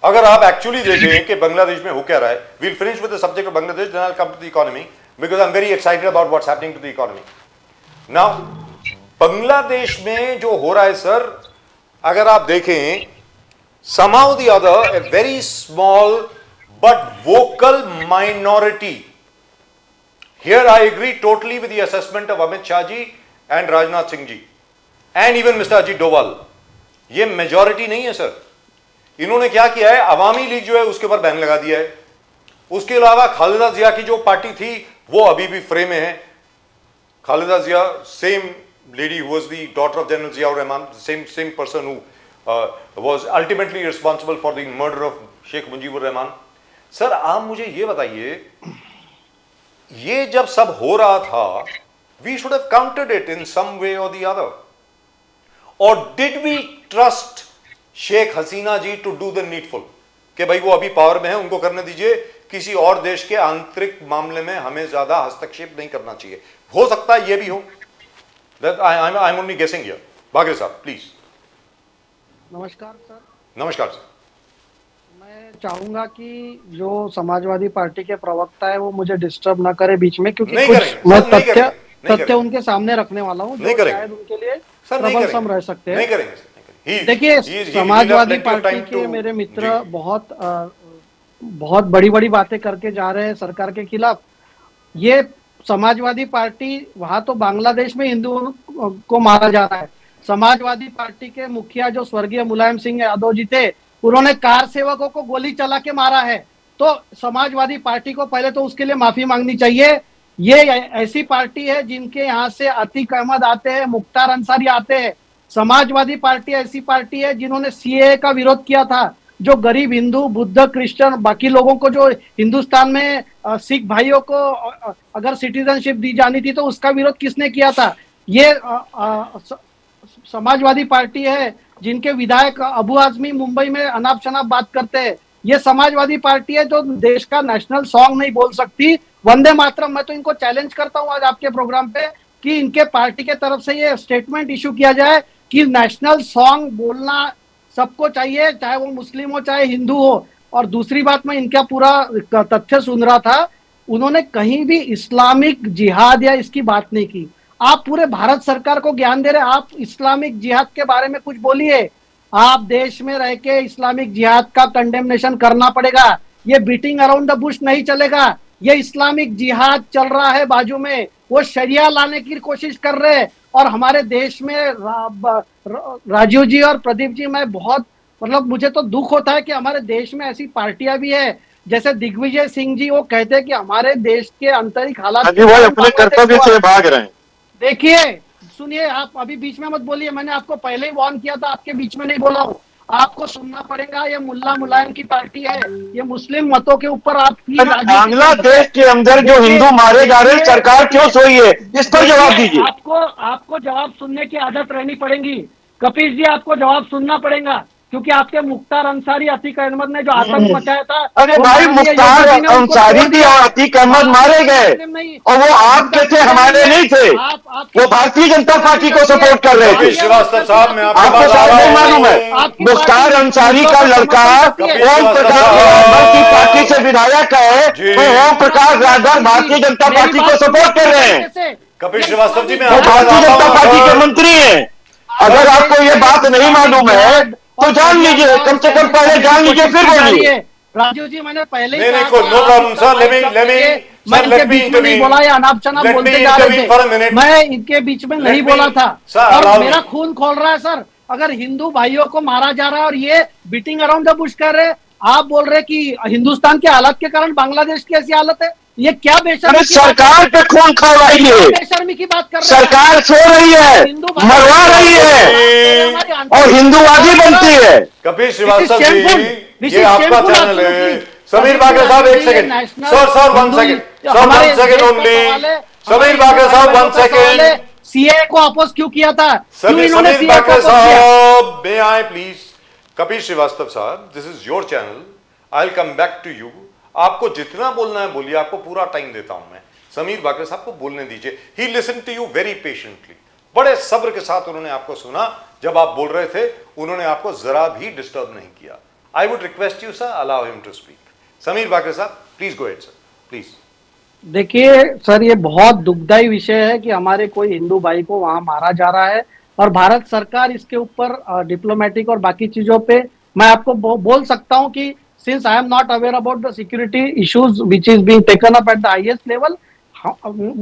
अगर आप एक्चुअली देखें कि बांग्लादेश में हो क्या रहा है, we'll finish with the subject of Bangladesh, then I will come to the economy because I am very excited about what's happening to the economy now. Bangladesh में जो हो रहा है सर, अगर आप देखें, somehow the other a very small but vocal minority, here I agree totally with the assessment of Amit Shah ji and Rajnath Singh ji and even Mr. Ajit Doval, ये majority नहीं है sir. इन्होंने क्या किया है, अवामी league जो है उसके ऊपर बैन लगा दिया है। उसके अलावा खालिदा जिया की जो पार्टी थी वो अभी भी फ्रेम में है। Khalida Zia, same lady who was the daughter of general Ziaur Rahman, same person who was ultimately responsible for the murder of Sheikh Mujibur Rahman. Sir, आप मुझे ये बताइए, ये जब सब हो रहा था, we should have countered it in some way और द अदर, और did we trust Sheikh Hasina ji to do the needful कि भाई वो अभी पावर में है, उनको करने दीजिए, किसी और देश के आंतरिक मामले में हमें ज्यादा हस्तक्षेप नहीं करना चाहिए। हो सकता है ये भी हो, आई एम ओनली गेसिंग हियर। बागरे साहब प्लीज। नमस्कार सर। नमस्कार सर। मैं चाहूंगा कि जो समाजवादी पार्टी के प्रवक्ता है वो मुझे डिस्टर्ब ना करे बीच में, क्योंकि कुछ मैं तथ्य उनके सामने रखने वाला हूँ जो शायद उनके लिए ट्रबलसम रह सकते हैं। देखिए, समाजवादी पार्टी के मेरे मित्र बहुत बड़ी बड़ी बातें करके जा रहे हैं सरकार के खिलाफ। ये समाजवादी पार्टी, वहां तो बांग्लादेश में हिंदुओं को मारा जा रहा है। समाजवादी पार्टी के मुखिया जो स्वर्गीय मुलायम सिंह यादव जी थे, उन्होंने कार सेवकों को गोली चला के मारा है। तो समाजवादी पार्टी को पहले तो उसके लिए माफी मांगनी चाहिए। ये ऐसी पार्टी है जिनके यहाँ से अतीक अहमद आते हैं, मुख्तार अंसारी आते हैं। समाजवादी पार्टी ऐसी पार्टी है जिन्होंने सीएए का विरोध किया था, जो गरीब हिंदू, बुद्ध, क्रिश्चियन, बाकी लोगों को, जो हिंदुस्तान में सिख भाइयों को अगर सिटीजनशिप दी जानी थी तो उसका विरोध किसने किया था? ये समाजवादी पार्टी है जिनके विधायक अबू आजमी मुंबई में अनाप शनाप बात करते हैं। ये समाजवादी पार्टी है जो देश का नेशनल सॉन्ग नहीं बोल सकती, वंदे मातरम। मैं तो इनको चैलेंज करता हूं आज आपके प्रोग्राम पे कि इनके पार्टी के तरफ से ये स्टेटमेंट इशू किया जाए कि नेशनल सॉन्ग बोलना सबको चाहिए, चाहे वो मुस्लिम हो चाहे हिंदू हो। और दूसरी बात, मैं इनका पूरा तथ्य सुन रहा था, उन्होंने कहीं भी इस्लामिक जिहाद या इसकी बात नहीं की। आप पूरे भारत सरकार को ज्ञान दे रहे, आप इस्लामिक जिहाद के बारे में कुछ बोलिए। आप देश में रह के इस्लामिक जिहाद का कंडेमनेशन करना पड़ेगा। ये बीटिंग अराउंड द बुश नहीं चलेगा। ये इस्लामिक जिहाद चल रहा है बाजू में, वो शरिया लाने की कोशिश कर रहे हैं। और हमारे देश में राजीव जी और प्रदीप जी, मैं बहुत मुझे तो दुख होता है कि हमारे देश में ऐसी पार्टियां भी है, जैसे दिग्विजय सिंह जी, वो कहते हैं कि हमारे देश के आंतरिक हालात अपने कर्तव्य से भाग रहे हैं। देखिए, सुनिए, आप अभी बीच में मत बोलिए, मैंने आपको पहले ही वार्न किया था, आपके बीच में नहीं बोला हूं। आपको सुनना पड़ेगा। ये मुल्ला मुलायम की पार्टी है, ये मुस्लिम मतों के ऊपर आपकी बांग्लादेश के अंदर जो हिंदू मारे जा रहे हैं, सरकार क्यों सोई है? इस पर जवाब दीजिए। आपको जवाब सुनने की आदत रहनी पड़ेगी कपिल जी, आपको जवाब सुनना पड़ेगा, क्योंकि आपके मुख्तार अंसारी, अतीक अहमद ने जो आतंक मचाया था। अरे भाई, मुख्तार अंसारी भी और अतीक अहमद मारे गए, और वो आपके थे, हमारे नहीं थे। वो भारतीय जनता पार्टी को सपोर्ट कर रहे थे। श्रीवास्तव साहब, मैं आपको शायद नहीं मालूम है, मुख्तार अंसारी का लड़का ओम प्रकाश राजभर की पार्टी से विधायक है, तो ओम प्रकाश राजभर भारतीय जनता पार्टी को सपोर्ट कर रहे हैं। कपिल श्रीवास्तव जी, मैं वो भारतीय जनता पार्टी के मंत्री हैं। अगर आपको ये बात नहीं मालूम है तो जान लीजिए, कम से कम पहले जान लीजिए, फिर बोलिए। राजू जी, मैंने पहले ही नहीं, no problem sir, let me intervene, बोला, या अनाप शनाप बोलते जा रहे थे, मैं इनके बीच में नहीं बोला था। और मेरा खून खोल रहा है सर। अगर हिंदू भाइयों को मारा जा रहा है और ये बीटिंग अराउंड द बुश कर रहे, आप बोल रहे कि हिंदुस्तान के हालत के कारण बांग्लादेश की ऐसी हालत है, ये क्या बेशर्मी? सरकार पे खून खवड़ाइए, बेशर्मी की बात कर रहे हैं। सरकार सो रही है, मरवा रही है और हिंदुवादी बनती है। कपिल श्रीवास्तव जी, ये आपका चैनल है। समीर बागर साहब, एक second sir, 1 second sir, 1 second only. Sameer Bagar साहब, 1 सेकंड। सीए को अपोज क्यों किया था? समीर बागर साहब, may I please? Kapil Srivastava साहब, this is your channel, I will come back to you. आपको जितना बोलना है बोलिए, आपको पूरा टाइम देता हूं मैं। समीर बागर साहब को बोलने दीजिए। He listen to you very patiently, बड़े सब्र के साथ उन्होंने आपको सुना। जब आप बोल रहे थे, उन्होंने आपको जरा भी डिस्टर्ब नहीं किया। I would request you sir, allow him to speak. Sameer Bagar साहब, please go ahead sir, please. देखिए सर, ये बहुत दुखदायी विषय है कि हमारे कोई हिंदू भाई को वहां मारा जा रहा है, और भारत सरकार इसके ऊपर डिप्लोमेटिक और बाकी चीजों पे मैं आपको बोल सकता हूं कि since I am not aware about the security issues which is being taken up at the highest level,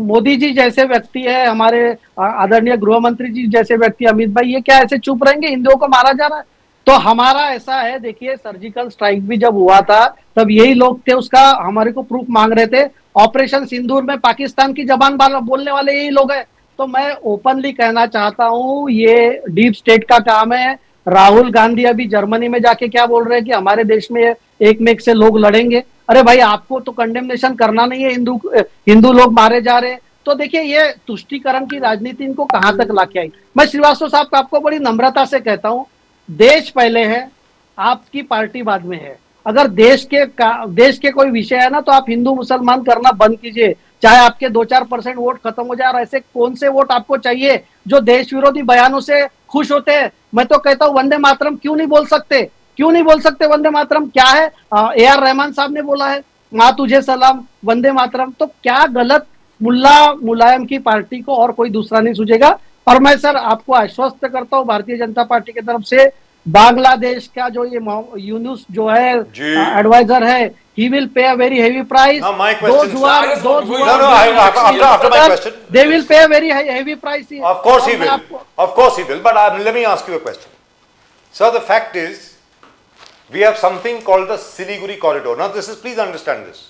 Modi ji जैसे व्यक्ति है, हमारे आदरणीय गृह मंत्री जी जैसे व्यक्ति अमित भाई, ये क्या ऐसे चुप रहेंगे? हिंदुओं को मारा जा रहा है। तो हमारा ऐसा है, देखिए सर्जिकल स्ट्राइक भी जब हुआ था तब यही लोग थे, उसका हमारे को प्रूफ मांग रहे थे। ऑपरेशन सिंदूर में पाकिस्तान की जबान बोलने वाले यही लोग हैं। तो मैं ओपनली कहना चाहता हूं, ये डीप स्टेट का काम है। राहुल गांधी अभी जर्मनी में जाके क्या बोल रहे हैं कि हमारे देश में एक में एक से लोग लड़ेंगे। अरे भाई, आपको तो कंडेमनेशन करना नहीं है, हिंदू लोग मारे जा रहे हैं। तो देखिए, ये तुष्टीकरण की राजनीति इनको कहां तक लाके आई। मैं श्रीवास्तव साहब आपको बड़ी नम्रता से कहता हूं, देश पहले है, आपकी पार्टी बाद में है। अगर देश के कोई विषय है ना, तो आप हिंदू मुसलमान करना बंद कीजिए। चाहे आपके 2-4% वोट खत्म हो जाए, और ऐसे कौन से वोट आपको चाहिए जो देश विरोधी बयानों से खुश होते हैं? मैं तो कहता हूं, वंदे मातरम क्यों नहीं बोल सकते? क्यों नहीं बोल सकते वंदे मातरम? क्या है, AR रहमान साहब ने बोला है, माँ तुझे सलाम, वंदे मातरम। तो क्या गलत मुल्ला मुलायम की पार्टी को और कोई दूसरा नहीं सूझेगा। और मैं सर आपको आश्वस्त करता हूं, भारतीय जनता पार्टी की तरफ से, बांग्लादेश का जो ये यूनुस जो है एडवाइजर है, he will pay a very heavy price. Now my question, those who are after my question, they will pay a very heavy price. Of course he will. Of course he will. But let me ask you a question. Sir, the fact is, we have something called the Siliguri corridor. Now this is, please understand this.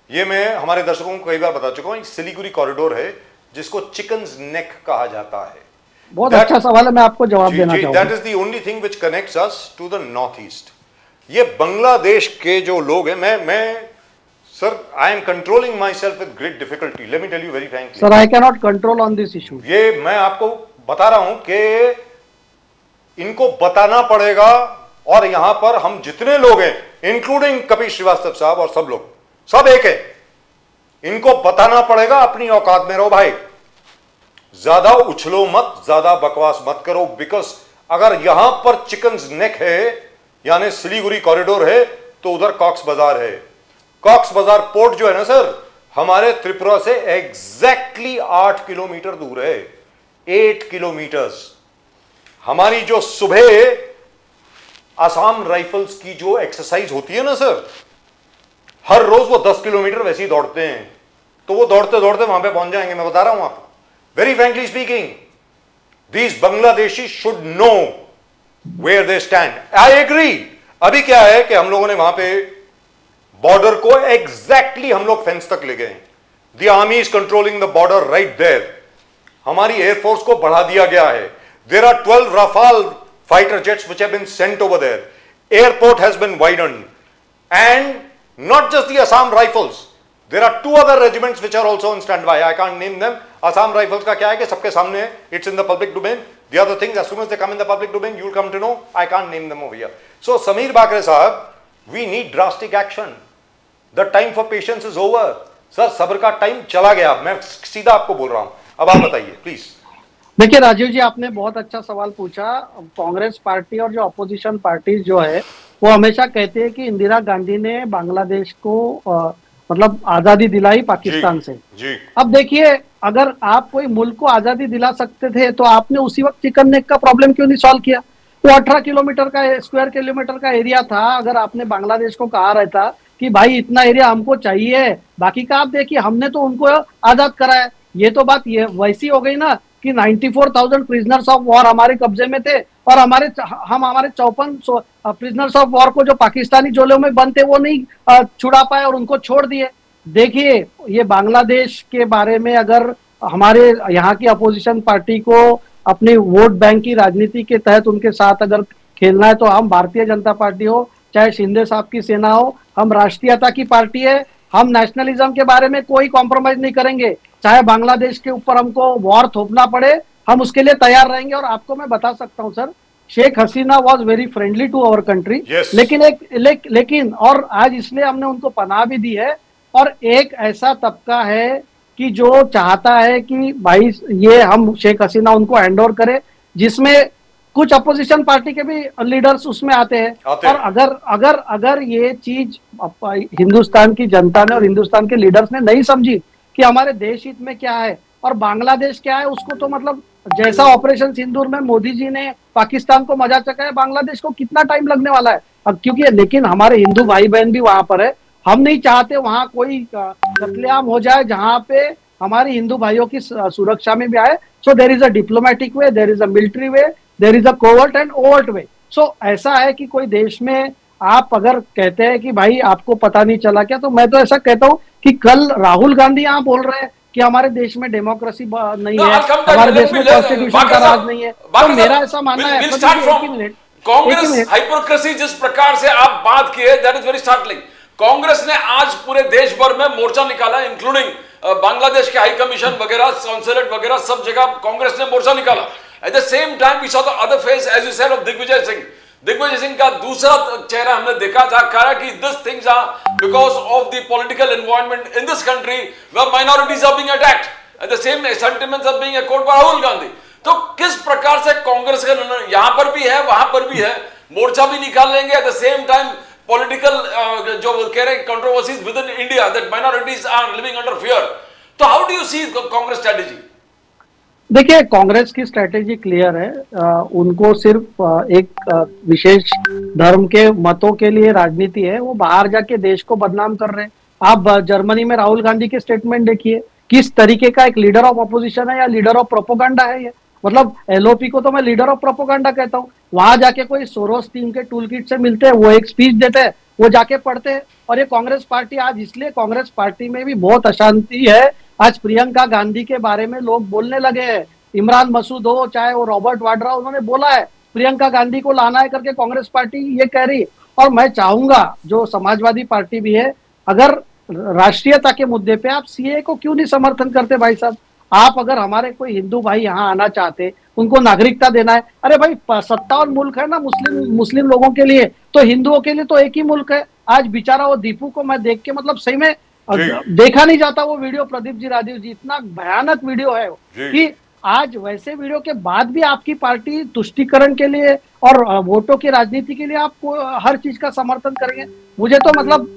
ये मैं हमारे दर्शकों को कई बार बता चुका हूँ, Siliguri corridor है जिसको चिकन्स नेक कहा जाता है। बहुत अच्छा सवाल है, मैं आपको जवाब देना चाहूंगा। That is the only thing which connects us to the northeast. ये बांग्लादेश के जो लोग हैं, मैं sir, I am controlling myself with great difficulty, let me tell you very frankly. Sir, I can not control on this issue. ये मैं आपको बता रहा हूं कि इनको बताना पड़ेगा, और यहां पर हम जितने लोग हैं, इंक्लूडिंग कपिल श्रीवास्तव साहब और सब लोग, सब एक है, इनको बताना पड़ेगा अपनी औकात में रहो भाई, ज्यादा उछलो मत, ज्यादा बकवास मत करो। बिकॉज अगर यहां पर चिकन्स नेक है, यानी सिलीगुड़ी कॉरिडोर है, तो उधर कॉक्स बाजार है। कॉक्स बाजार पोर्ट जो है ना सर, हमारे त्रिपुरा से एग्जैक्टली 8 किलोमीटर दूर है, 8 किलोमीटर्स। हमारी जो सुबह आसाम राइफल्स की जो एक्सरसाइज होती है ना सर, हर रोज वो 10 किलोमीटर वैसे ही दौड़ते हैं, तो वो दौड़ते दौड़ते वहां पे पहुंच जाएंगे। मैं बता रहा हूं आपको, very frankly speaking, these Bangladeshi should nowhere they stand. I agree. अभी क्या है कि हम लोगों ने वहां पे बॉर्डर को एग्जैक्टली हम लोग फेंस तक ले गए। The army is controlling the border right there. हमारी एयरफोर्स को बढ़ा दिया गया है। There are 12 Rafale fighter jets which have been sent over there. Airport has been widened. And not just the Assam Rifles. There are two other regiments which are also on standby. I can't name them. Assam Rifles का क्या है कि सबके सामने है. It's in the public domain. The other thing, as soon as they come in the public domain, you'll come to know. I can't name them over here. So, Sameer Bakre sahab, we need drastic action. The time for patience is over. Sir सब्र का time चला गया. मैं सीधा आपको बोल रहा हूं. अब आप बताइए प्लीज. देखिए राजीव जी, आपने बहुत अच्छा सवाल पूछा. कांग्रेस पार्टी और जो अपोजिशन पार्टी जो है वो हमेशा कहते हैं कि इंदिरा गांधी ने बांग्लादेश को मतलब आजादी दिलाई पाकिस्तान से. जी. अब देखिए, अगर आप कोई मुल्क को आजादी दिला सकते थे तो आपने उसी वक्त चिकन नेक का प्रॉब्लम क्यों नहीं सॉल्व किया? वो 18 किलोमीटर का स्क्वायर किलोमीटर का एरिया था. अगर आपने बांग्लादेश को कहा रहता कि भाई इतना एरिया हमको चाहिए, बाकी का आप देखिए, हमने तो उनको आजाद कराया. ये तो बात ये वैसी हो गई ना कि 94,000 प्रिजनर्स ऑफ वॉर हमारे कब्जे में थे और हमारे 54 प्रिजनर्स ऑफ वॉर को जो पाकिस्तानी जेलों में बंद थे वो नहीं छुड़ा पाए और उनको छोड़ दिए. देखिए, ये बांग्लादेश के बारे में अगर हमारे यहाँ की अपोजिशन पार्टी को अपनी वोट बैंक की राजनीति के तहत उनके साथ अगर खेलना है तो हम भारतीय जनता पार्टी हो, चाहे शिंदे साहब की सेना हो, हम राष्ट्रीयता की पार्टी है. हम नेशनलिज्म के बारे में कोई कॉम्प्रोमाइज नहीं करेंगे. चाहे बांग्लादेश के ऊपर हमको वॉर थोपना पड़े, हम उसके लिए तैयार रहेंगे. और आपको मैं बता सकता हूं sir, Sheikh Hasina was very friendly to our country. लेकिन और आज इसलिए हमने उनको पनाह भी दी है. और एक ऐसा तबका है कि जो चाहता है कि भाई ये हम शेख हसीना उनको हैंड ओवर करें, जिसमें कुछ अपोजिशन पार्टी के भी लीडर्स उसमें आते हैं. और अगर ये चीज हिंदुस्तान की जनता ने और हिंदुस्तान के लीडर्स ने नहीं समझी कि हमारे देश हित में क्या है और बांग्लादेश क्या है, उसको तो मतलब जैसा ऑपरेशन सिंदूर में मोदी जी ने पाकिस्तान को मजा चखाया, बांग्लादेश को कितना टाइम लगने वाला है अब. क्योंकि लेकिन हमारे हिंदू भाई बहन भी वहां पर है. हम नहीं चाहते वहां कोई कत्लेआम हो जाए जहां पे हमारे हिंदू भाइयों की सुरक्षा में भी आए. So there is a diplomatic way, there is a military way, there is a covert and overt way. So ऐसा है कि कोई देश में आप अगर कहते हैं कि भाई आपको पता नहीं चला क्या, तो मैं तो ऐसा कहता हूं कि कल राहुल गांधी यहाँ बोल रहे हैं कि हमारे देश में डेमोक्रेसी नहीं है, हमारे देश में कॉन्स्टिट्यूशन का राज नहीं है. तो मेरा ऐसा मानना है कांग्रेस हाइपोक्रेसी जिस प्रकार से आप बात किए, that is very startling. Congress ने आज पूरे देश भर में मोर्चा निकाला, इंक्लूडिंग बांग्लादेश के हाई कमीशन वगैरह, कॉन्सुलेट वगैरह, सब जगह कांग्रेस ने मोर्चा निकाला. At the same time we saw the other face, as you said, of Digvijaya Singh. Digvijaya Singh का दूसरा चेहरा हमने देखा था, कहा कि this things are because of the political environment in this country where minorities are being attacked. At the same sentiments are being echoed by Rahul Gandhi. तो किस प्रकार से कांग्रेस का यहां पर भी है, वहां पर भी है, मोर्चा भी निकाल लेंगे. At the same time political जो कह रहे हैं controversies within India, that minorities are living under fear. तो how do you see Congress strategy? देखिए, कांग्रेस की स्ट्रेटेजी क्लियर है. उनको सिर्फ एक विशेष धर्म के मतों के लिए राजनीति है. वो बाहर जाके देश को बदनाम कर रहे हैं. आप जर्मनी में राहुल गांधी के स्टेटमेंट देखिए, किस तरीके का एक लीडर ऑफ अपोजिशन है या लीडर ऑफ प्रोपोगंडा है ये. मतलब एलओपी को तो मैं लीडर ऑफ प्रोपोगंडा कहता हूँ. वहां जाके कोई सोरोस टीम के टूल किट से मिलते हैं, वो एक स्पीच देते हैं, वो जाके पढ़ते हैं. और ये कांग्रेस पार्टी आज, इसलिए कांग्रेस पार्टी में भी बहुत अशांति है. आज प्रियंका गांधी के बारे में लोग बोलने लगे हैं. इमरान मसूद हो, चाहे वो रॉबर्ट वाड्रा, उन्होंने बोला है प्रियंका गांधी को लाना है करके कांग्रेस पार्टी ये कह रही है. और मैं चाहूंगा जो समाजवादी पार्टी भी है, अगर राष्ट्रीयता के मुद्दे पे आप सीए को क्यों नहीं समर्थन करते भाई साहब? आप अगर हमारे कोई हिंदू भाई यहाँ आना चाहते, उनको नागरिकता देना है, अरे भाई 57 मुल्क है ना मुस्लिम लोगों के लिए, तो हिंदुओं के लिए तो एक ही मुल्क है. आज बेचारा वो दीपू को मैं देख के मतलब सही में देखा नहीं जाता वो वीडियो. प्रदीप जी, राजीव जी, इतना भयानक वीडियो है कि आज वैसे वीडियो के बाद भी आपकी पार्टी तुष्टीकरण के लिए और वोटों की राजनीति के लिए आप हर चीज का समर्थन करेंगे. मुझे तो मतलब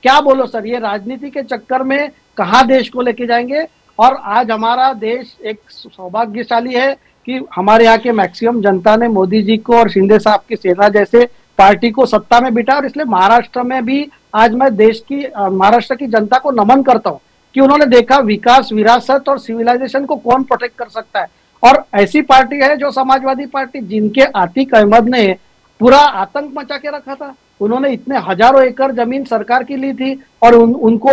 क्या बोलो सर, ये राजनीति के चक्कर में कहाँ देश को लेके जाएंगे. और आज हमारा देश एक सौभाग्यशाली है कि हमारे यहाँ के मैक्सिमम जनता ने मोदी जी को और शिंदे साहब की सेना जैसे पार्टी को सत्ता में बिठा. और इसलिए महाराष्ट्र में भी आज मैं देश की महाराष्ट्र की जनता को नमन करता हूँ कि उन्होंने देखा विकास, विरासत और सिविलाइजेशन को कौन प्रोटेक्ट कर सकता है. और ऐसी पार्टी है जो समाजवादी पार्टी, जिनके आतिक अहमद ने पूरा आतंक मचा के रखा था. उन्होंने इतने हजारों एकड़ जमीन सरकार की ली थी और उनको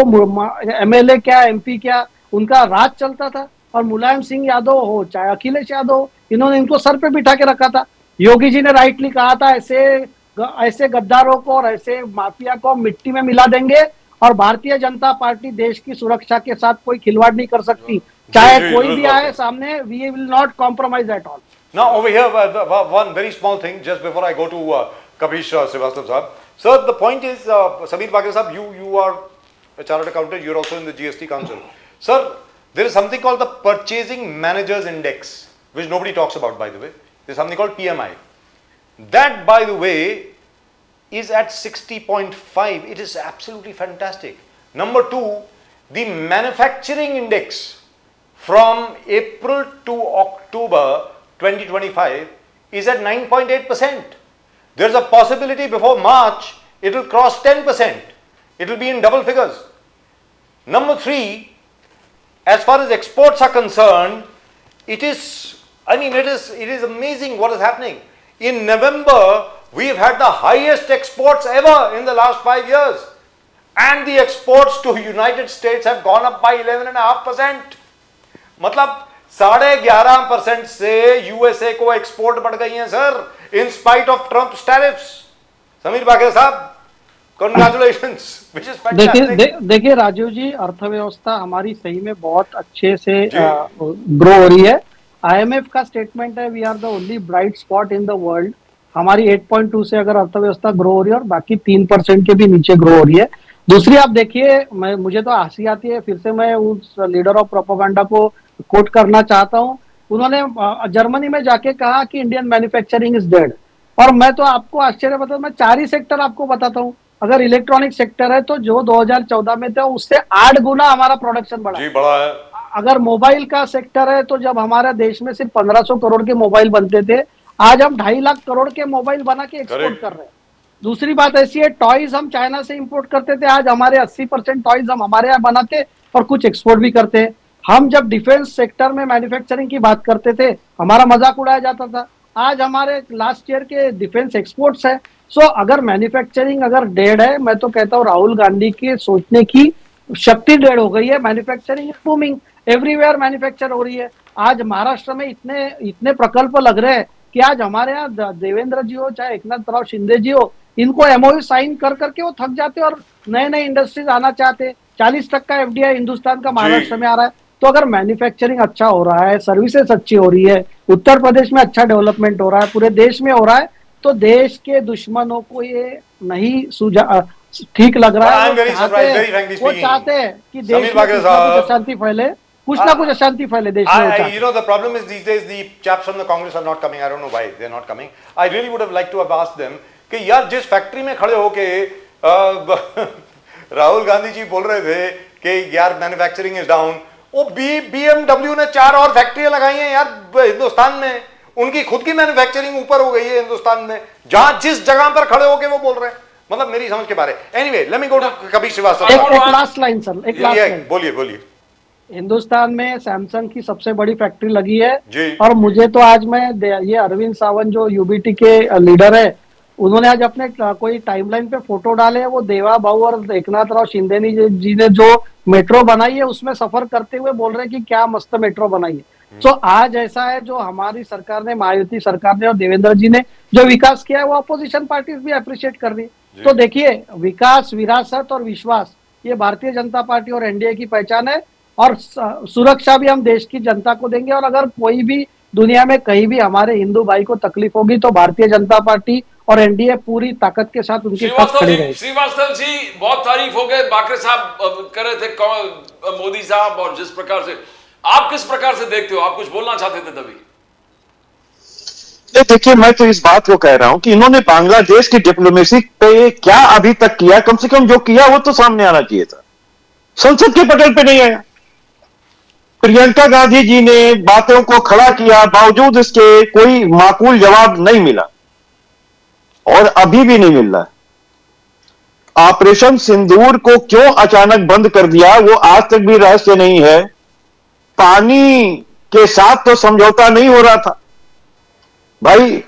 एमएलए क्या, एमपी क्या, उनका राज चलता था. और मुलायम सिंह यादव हो चाहे अखिलेश यादव हो, इन्होंने इनको सर पे बिठा के रखा था. योगी जी ने राइटली कहा था ऐसे गद्दारों को और ऐसे माफिया को मिट्टी में मिला देंगे और भारतीय जनता पार्टी देश की सुरक्षा के साथ कोई खिलवाड़ नहीं कर सकती, चाहे जी, कोई भी बिल्कुल। आए सामने, we will not compromise at all. Now over here, one very small thing just before I go to Kapish Srivastava sahab. Sir, the point is, Sameer Bagre sahab, you are a chartered accountant. You are also in the GST Council. Sir, there is something called the Purchasing Managers Index, which nobody talks about, by the way. There is something called PMI. That, by the way, is at 60.5. It is absolutely fantastic. Number two, the manufacturing index from April to October 2025 is at 9.8%. There's a possibility before March it will cross 10%. It will be in double figures. Number three, as far as exports are concerned, it is amazing what is happening. In November, we've had the highest exports ever in the last 5 years. And the exports to United States have gone up by 11.5%. मतलब 11.5% से USA को export बढ़ गई हैं sir, in spite of Trump's tariffs. Sameer बागे साहब, congratulations, which is fantastic. देखिए राजीव जी, अर्थव्यवस्था हमारी सही में बहुत अच्छे से ग्रो हो रही है। आईएमएफ का स्टेटमेंट है, we are the only bright spot in the world. हमारी 8.2 से अगर अर्थव्यवस्था ग्रो हो रही है और बाकी 3% के भी नीचे ग्रो हो रही है। दूसरी आप देखिए, मुझे तो हंसी आती है, फिर से मैं उस लीडर ऑफ प्रोपेगेंडा को कोट करना चाहता हूं। उन्होंने जर्मनी में जाके कहा कि इंडियन मैन्युफैक्चरिंग इज डेड, और मैं तो आपको आश्चर्य बताऊं, मैं 4 ही सेक्टर आपको बताता हूं। अगर इलेक्ट्रॉनिक सेक्टर है तो जो 2014 में थे उससे 8 गुना हमारा प्रोडक्शन बढ़ा जी, बढ़ा है। अगर मोबाइल का सेक्टर है तो जब हमारे देश में सिर्फ 1500 करोड़ के मोबाइल बनते थे, आज हम 2.5 लाख करोड़ के मोबाइल बना के एक्सपोर्ट कर रहे हैं। दूसरी बात ऐसी है, टॉयज हम चाइना से इंपोर्ट करते थे, आज हमारे 80% टॉयज हम हमारे यहाँ बनाते और कुछ एक्सपोर्ट भी करते हैं। हम जब डिफेंस सेक्टर में मैन्युफैक्चरिंग की बात करते थे, हमारा मजाक उड़ाया जाता था। आज हमारे लास्ट ईयर के डिफेंस एक्सपोर्ट्स है। सो अगर मैन्युफैक्चरिंग अगर डेड है, मैं तो कहता हूँ राहुल गांधी के सोचने की शक्ति डेड हो गई है। Manufacturing is booming, everywhere manufacture हो रही है। आज महाराष्ट्र में इतने प्रकल्प लग रहे हैं कि आज हमारे यहाँ देवेंद्र जी हो चाहे एकनाथ शिंदे जी हो, इनको एमओयू साइन कर करके वो थक जाते और नए नए इंडस्ट्रीज आना चाहते। 40% एफडीआई हिंदुस्तान का महाराष्ट्र में आ रहा है। तो अगर मैन्युफैक्चरिंग अच्छा हो रहा है, सर्विसेज अच्छी हो रही है, उत्तर प्रदेश में अच्छा डेवलपमेंट हो रहा है, पूरे देश में हो रहा है, तो देश के दुश्मनों को ये नहीं ठीक लग रहा है। वो चाहते हैं कि देश में अशांति फैले, कुछ ना कुछ अशांति फैले देश में। You know, the problem is these days the chaps from the Congress are not coming. I don't know why they're not coming. I really would have liked to have asked them कि यार जिस factory में खड़े होके राहुल गांधी जी बोल रहे थे कि यार मैन्युफैक्चरिंग इज डाउन, वो बीएमडब्ल्यू ने 4 और फैक्ट्रियां लगाई हैं यार हिंदुस्तान में। उनकी खुद की मैन्युफैक्चरिंग ऊपर हो गई है हिंदुस्तान में, जहां जिस जगह पर खड़े होके वो बोल रहे हैं। मतलब मेरी समझ के बारे। Anyway, let me go to Kapil Srivastava. एक लास्ट लाइन सर, एक लास्ट लाइन। बोलिए। हिंदुस्तान में सैमसंग की सबसे बड़ी फैक्ट्री लगी है जी। और मुझे तो आज ये अरविंद सावंत जो यूबीटी के लीडर है, उन्होंने आज अपने कोई टाइमलाइन पे फोटो डाले हैं। वो देवा भाऊ और एकनाथ शिंदे जी ने जो मेट्रो बनाई है उसमें सफर करते हुए बोल रहे हैं कि क्या मस्त मेट्रो बनाई है। तो आज ऐसा है, जो हमारी सरकार ने, महायुति सरकार ने और देवेंद्र जी ने जो विकास किया है, वो अपोजिशन पार्टीज भी अप्रिशिएट कर रही है। तो देखिए, विकास, विरासत और विश्वास, ये भारतीय जनता पार्टी और एनडीए की पहचान है। और सुरक्षा भी हम देश की जनता को देंगे। और अगर कोई भी दुनिया में कहीं भी हमारे हिंदू भाई को तकलीफ होगी तो भारतीय जनता पार्टी और एनडीए पूरी ताकत के साथ उनकी साथ खड़ी रहेगी। श्रीवास्तव जी, बहुत तारीफ हो गए, बाकरे साहब कर रहे थे मोदी साहब, और जिस प्रकार से आप किस प्रकार से देखते हो, आप कुछ बोलना चाहते थे तभी। देखिए, मैं तो इस बात को कह रहा हूं कि इन्होंने बांग्लादेश की डिप्लोमेसी पे क्या अभी तक किया, कम से कम जो किया वो तो सामने आना चाहिए था। संसद के पटल पे नहीं आया। प्रियंका गांधी जी ने बातों को खड़ा किया, बावजूद इसके कोई माकूल जवाब नहीं मिला और अभी भी नहीं मिल रहा। ऑपरेशन सिंदूर को क्यों अचानक बंद कर दिया, वो आज तक भी रहस्य नहीं है। पानी के साथ तो समझौता नहीं हो रहा था भाई।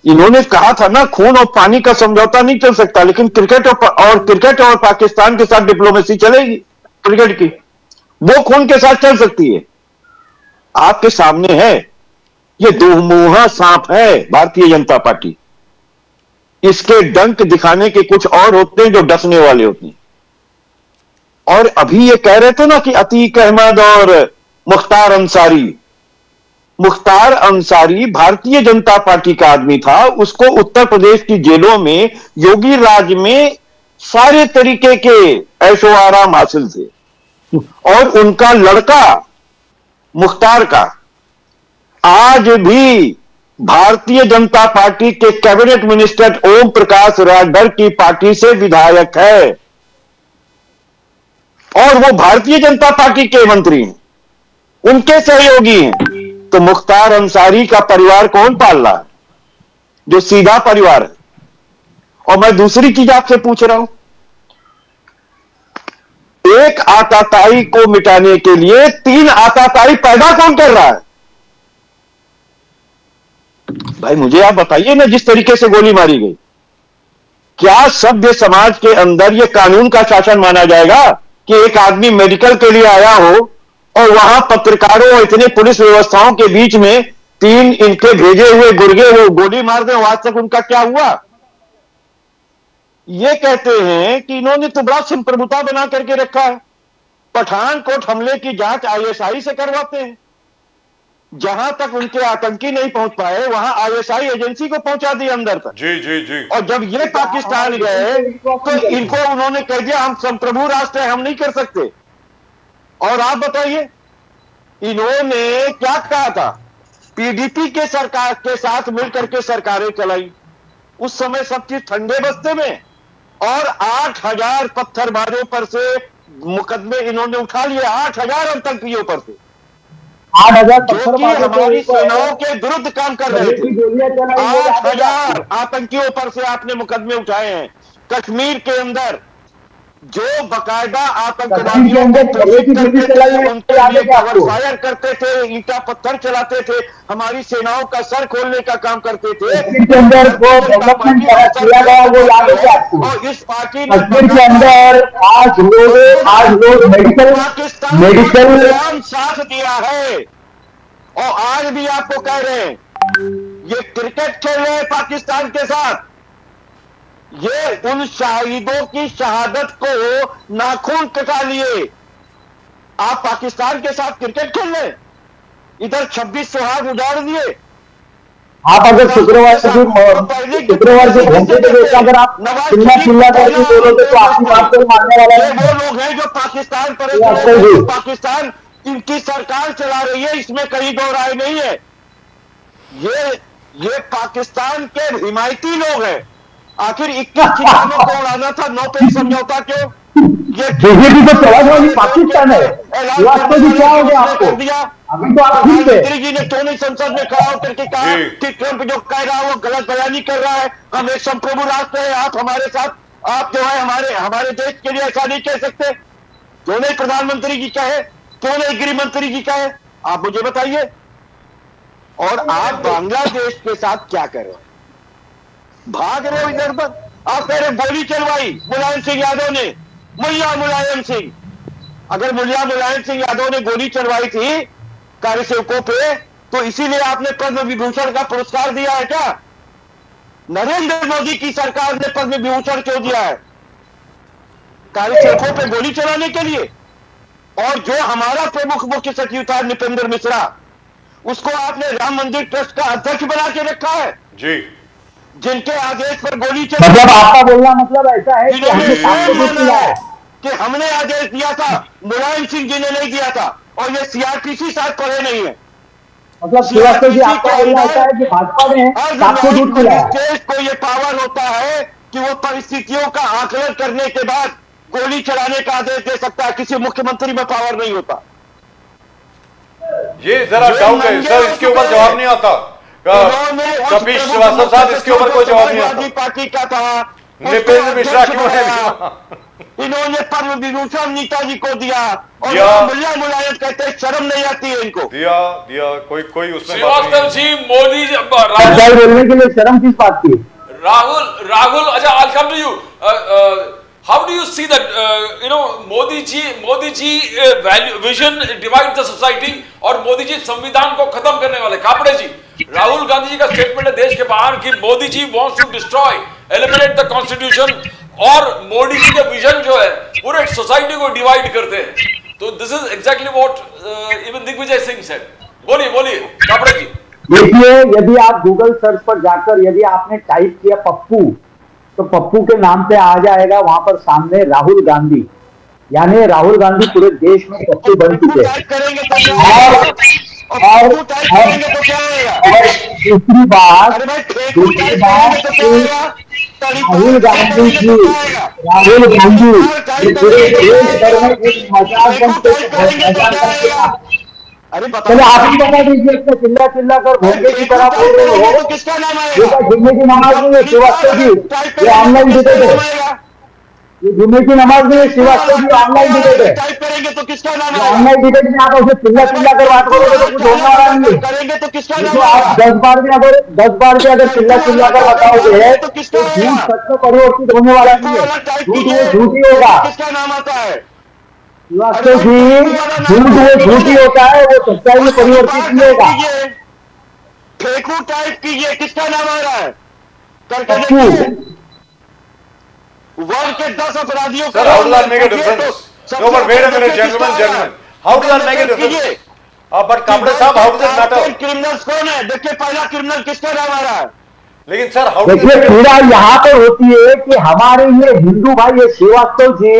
इन्होंने कहा था ना, खून और पानी का समझौता नहीं चल सकता, लेकिन क्रिकेट और पाकिस्तान के साथ डिप्लोमेसी चलेगी। क्रिकेट की वो खून के साथ चल सकती है। आपके सामने है ये दुमुहा सांप है भारतीय जनता पार्टी। इसके डंक दिखाने के कुछ और होते हैं जो डसने वाले होते हैं। और अभी ये कह रहे थे ना कि अतीक अहमद और मुख्तार अंसारी, मुख्तार अंसारी भारतीय जनता पार्टी का आदमी था। उसको उत्तर प्रदेश की जेलों में योगी राज में सारे तरीके के ऐशो आराम हासिल थे। और उनका लड़का मुख्तार का आज भी भारतीय जनता पार्टी के कैबिनेट मिनिस्टर ओम प्रकाश राजभर की पार्टी से विधायक है और वो भारतीय जनता पार्टी के मंत्री हैं, उनके सहयोगी हैं। तो मुख्तार अंसारी का परिवार कौन पाल रहा है? जो सीधा परिवार है। और मैं दूसरी चीज आपसे पूछ रहा हूं, एक आताताई को मिटाने के लिए 3 आताताई पैदा कौन कर रहा है? भाई मुझे आप बताइए ना, जिस तरीके से गोली मारी गई, क्या सभ्य समाज के अंदर यह कानून का शासन माना जाएगा कि एक आदमी मेडिकल के लिए आया हो और वहां पत्रकारों और इतने पुलिस व्यवस्थाओं के बीच में 3 इनके भेजे हुए गुर्गे वो गोली मार दे? आज तक उनका क्या हुआ? ये कहते हैं कि इन्होंने तो बड़ा संप्रभुता बना करके रखा है। पठानकोट हमले की जांच आईएसआई से करवाते हैं, जहां तक उनके आतंकी नहीं पहुंच पाए वहां आईएसआई एजेंसी को पहुंचा दिया अंदर तक। जी जी जी। और जब ये पाकिस्तान गए तो इनको उन्होंने कह दिया हम संप्रभु राष्ट्र है, हम नहीं कर सकते। और आप बताइए इन्होंने क्या कहा था? पीडीपी के सरकार के साथ मिलकर के सरकारें चलाई, उस समय सब चीज ठंडे बस्ते में, और 8000 पत्थरबाजों पर से मुकदमे इन्होंने उठा लिए, 8000 आतंकियों पर से, 8000 जो कि हमारी सेनाओं के विरुद्ध काम कर रहे थे। 8000 आतंकियों पर से आपने मुकदमे उठाए हैं। कश्मीर के अंदर जो बकायदा आतंकवादियों को फायर करते थे, ईटा पत्थर चलाते थे, हमारी सेनाओं का सर खोलने का काम करते थे, के अंदर वो डेवलपमेंट किया गया वो याद है आपको? और इस पार्टी कश्मीर के अंदर आज लोग मेडिकल साथ दिया है। और आज भी आपको कह रहे हैं ये क्रिकेट खेल रहे हैं पाकिस्तान के साथ। ये उन शहीदों की शहादत को नाखून कटा लिए आप पाकिस्तान के साथ क्रिकेट खेल रहे, इधर 26 सुहाग उजाड़ दिए। आप अगर शुक्रवार के घंटे के देख अगर आप चिल्ला करके बोलोगे तो आपकी बात को मानने वाला है। वो लोग हैं जो पाकिस्तान पर पाकिस्तान इनकी सरकार चला रही है, इसमें कहीं दो राय नहीं है। ये पाकिस्तान के हिमायती लोग हैं। आखिर 21 ठिकानों को उड़ाना था, 9 पे समझौता क्यों? ये बीजेपी को चला पाकिस्तान है, क्या हो गया आपको? अभी तो आप ठीक है। प्रधानमंत्री जी ने क्यों नहीं संसद में खड़ा होकर के कहा कि ट्रंप जो कह रहा है वो गलत बयानी कर रहा है, हम एक संप्रभु राष्ट्र है, आप हमारे साथ, आप जो है हमारे देश के लिए ऐसा नहीं कह सकते। क्यों नहीं प्रधानमंत्री जी कहे, क्यों नहीं गृह मंत्री जी कहे, आप मुझे बताइए। और आप बांग्लादेश के साथ क्या कर रहे हो? भाग रहे हो इधर पर। आप कह रहे गोली चलवाई मुलायम सिंह यादव ने, मुल्ला मुलायम सिंह। अगर मुल्ला मुलायम सिंह यादव ने गोली चलवाई थी कार्यसेवकों पे, तो इसीलिए आपने पद्म विभूषण का पुरस्कार दिया है क्या? नरेंद्र मोदी की सरकार ने पद्म विभूषण क्यों दिया है? कार्यसेवकों पे गोली चलाने के लिए। और जो हमारा प्रमुख मुख्य सचिव था नृपेंद्र मिश्रा, उसको आपने राम मंदिर ट्रस्ट का अध्यक्ष बना के रखा है जी, जिनके आदेश पर गोली चली। मतलब आपका बोलना मतलब ऐसा है कि हमने आदेश दिया था, मुलायम सिंह जी ने नहीं दिया था, और ये सीआरपीसी साथ पढ़े नहीं है। मतलब श्रीवास्तव जी आपका बोलना ऐसा है कि भाजपा ने आपको दूध पिलाया। देश को ये पावर होता है कि वो परिस्थितियों का आकलन करने के बाद गोली चलाने का आदेश दे सकता है, किसी मुख्यमंत्री में पावर नहीं होता। ये जरा डाउट है सर, इसके ऊपर जवाब नहीं आता। कपिल श्रीवास्तव साहब, इसके ऊपर कोई जवाब नहीं आता। पार्टी का था नृपेंद्र मिश्रा क्यों है? इन्होंने पद्म विभूषण नेताजी को दिया और मुल्ला मुलायम कहते शर्म नहीं आती है इनको। दिया कोई उसमें श्रीवास्तव जी, मोदी जी बोलने के लिए शर्म किस बात की? राहुल अच्छा, I'll come to you. How do you see that Modi ji vision divide the society, और मोदी जी संविधान को खत्म करने वाले। कापड़े जी, राहुल गांधी जी का स्टेटमेंट है देश के बाहर कि Modi ji wants to destroy, eliminate the constitution, और मोदी जी का विजन जो है पूरे सोसाइटी को डिवाइड करते हैं। तो this is exactly what even Digvijay Singh said. बोलिए बोलिए कापड़े जी। देखिए, यदि आप गूगल सर्च पर जाकर यदि आपने टाइप किया पप्पू, तो पप्पू के नाम पे आ जाएगा वहां पर सामने राहुल गांधी, यानी राहुल गांधी पूरे देश में पप्पू बन चुके हैं। और दूसरी बात राहुल गांधी जी, राहुल गांधी पूरे देश भर में एक मजाक बनते। चलो आप ही बता दीजिए, इसमें चिल्ला चिल्ला कर भोंगे की तरह बोल रहे हो। ये क्या जुम्मे की नमाज नहीं है श्रीवास्तव जी, ये ऑनलाइन डिबेट है। ये जुम्मे की नमाज नहीं है श्रीवास्तव जी, ऑनलाइन डिबेट है। टाइप करेंगे तो किसका नाम है? ऑनलाइन डिबेट में आप उसे चिल्ला चिल्ला कर बात करोगे तो कुछ होने वाला नहीं है। करेंगे तो किसका नाम देखो, आप 10 बार भी अगर चिल्ला चिल्ला कर बताओगे तो झूठ सच में परिवर्तित होने वाला नहीं है। झूठ वो झूठ ही होगा किसका नाम आता है? श्रीवास्तव जी, झूठ वो झूठ ही होता है, वो सच्चाई में परिवर्तित नहीं होगा। फेंकू टाइप कीजिए, किसका नाम आ रहा है? करके पप्पू। देखिए। वर्ग के 10 अपराधियों Sir, how does that make a difference? No, but wait a minute, gentlemen. How does that make a difference? But कापड़े साहब, how does it matter? Criminals कौन है? देखिए, पहला क्रिमिनल किसका नाम आ रहा है? लेकिन सर, how does देखिए, पीड़ा यहाँ पर होती है कि हमारे ये हिंदू भाई, ये श्रीवास्तव जी,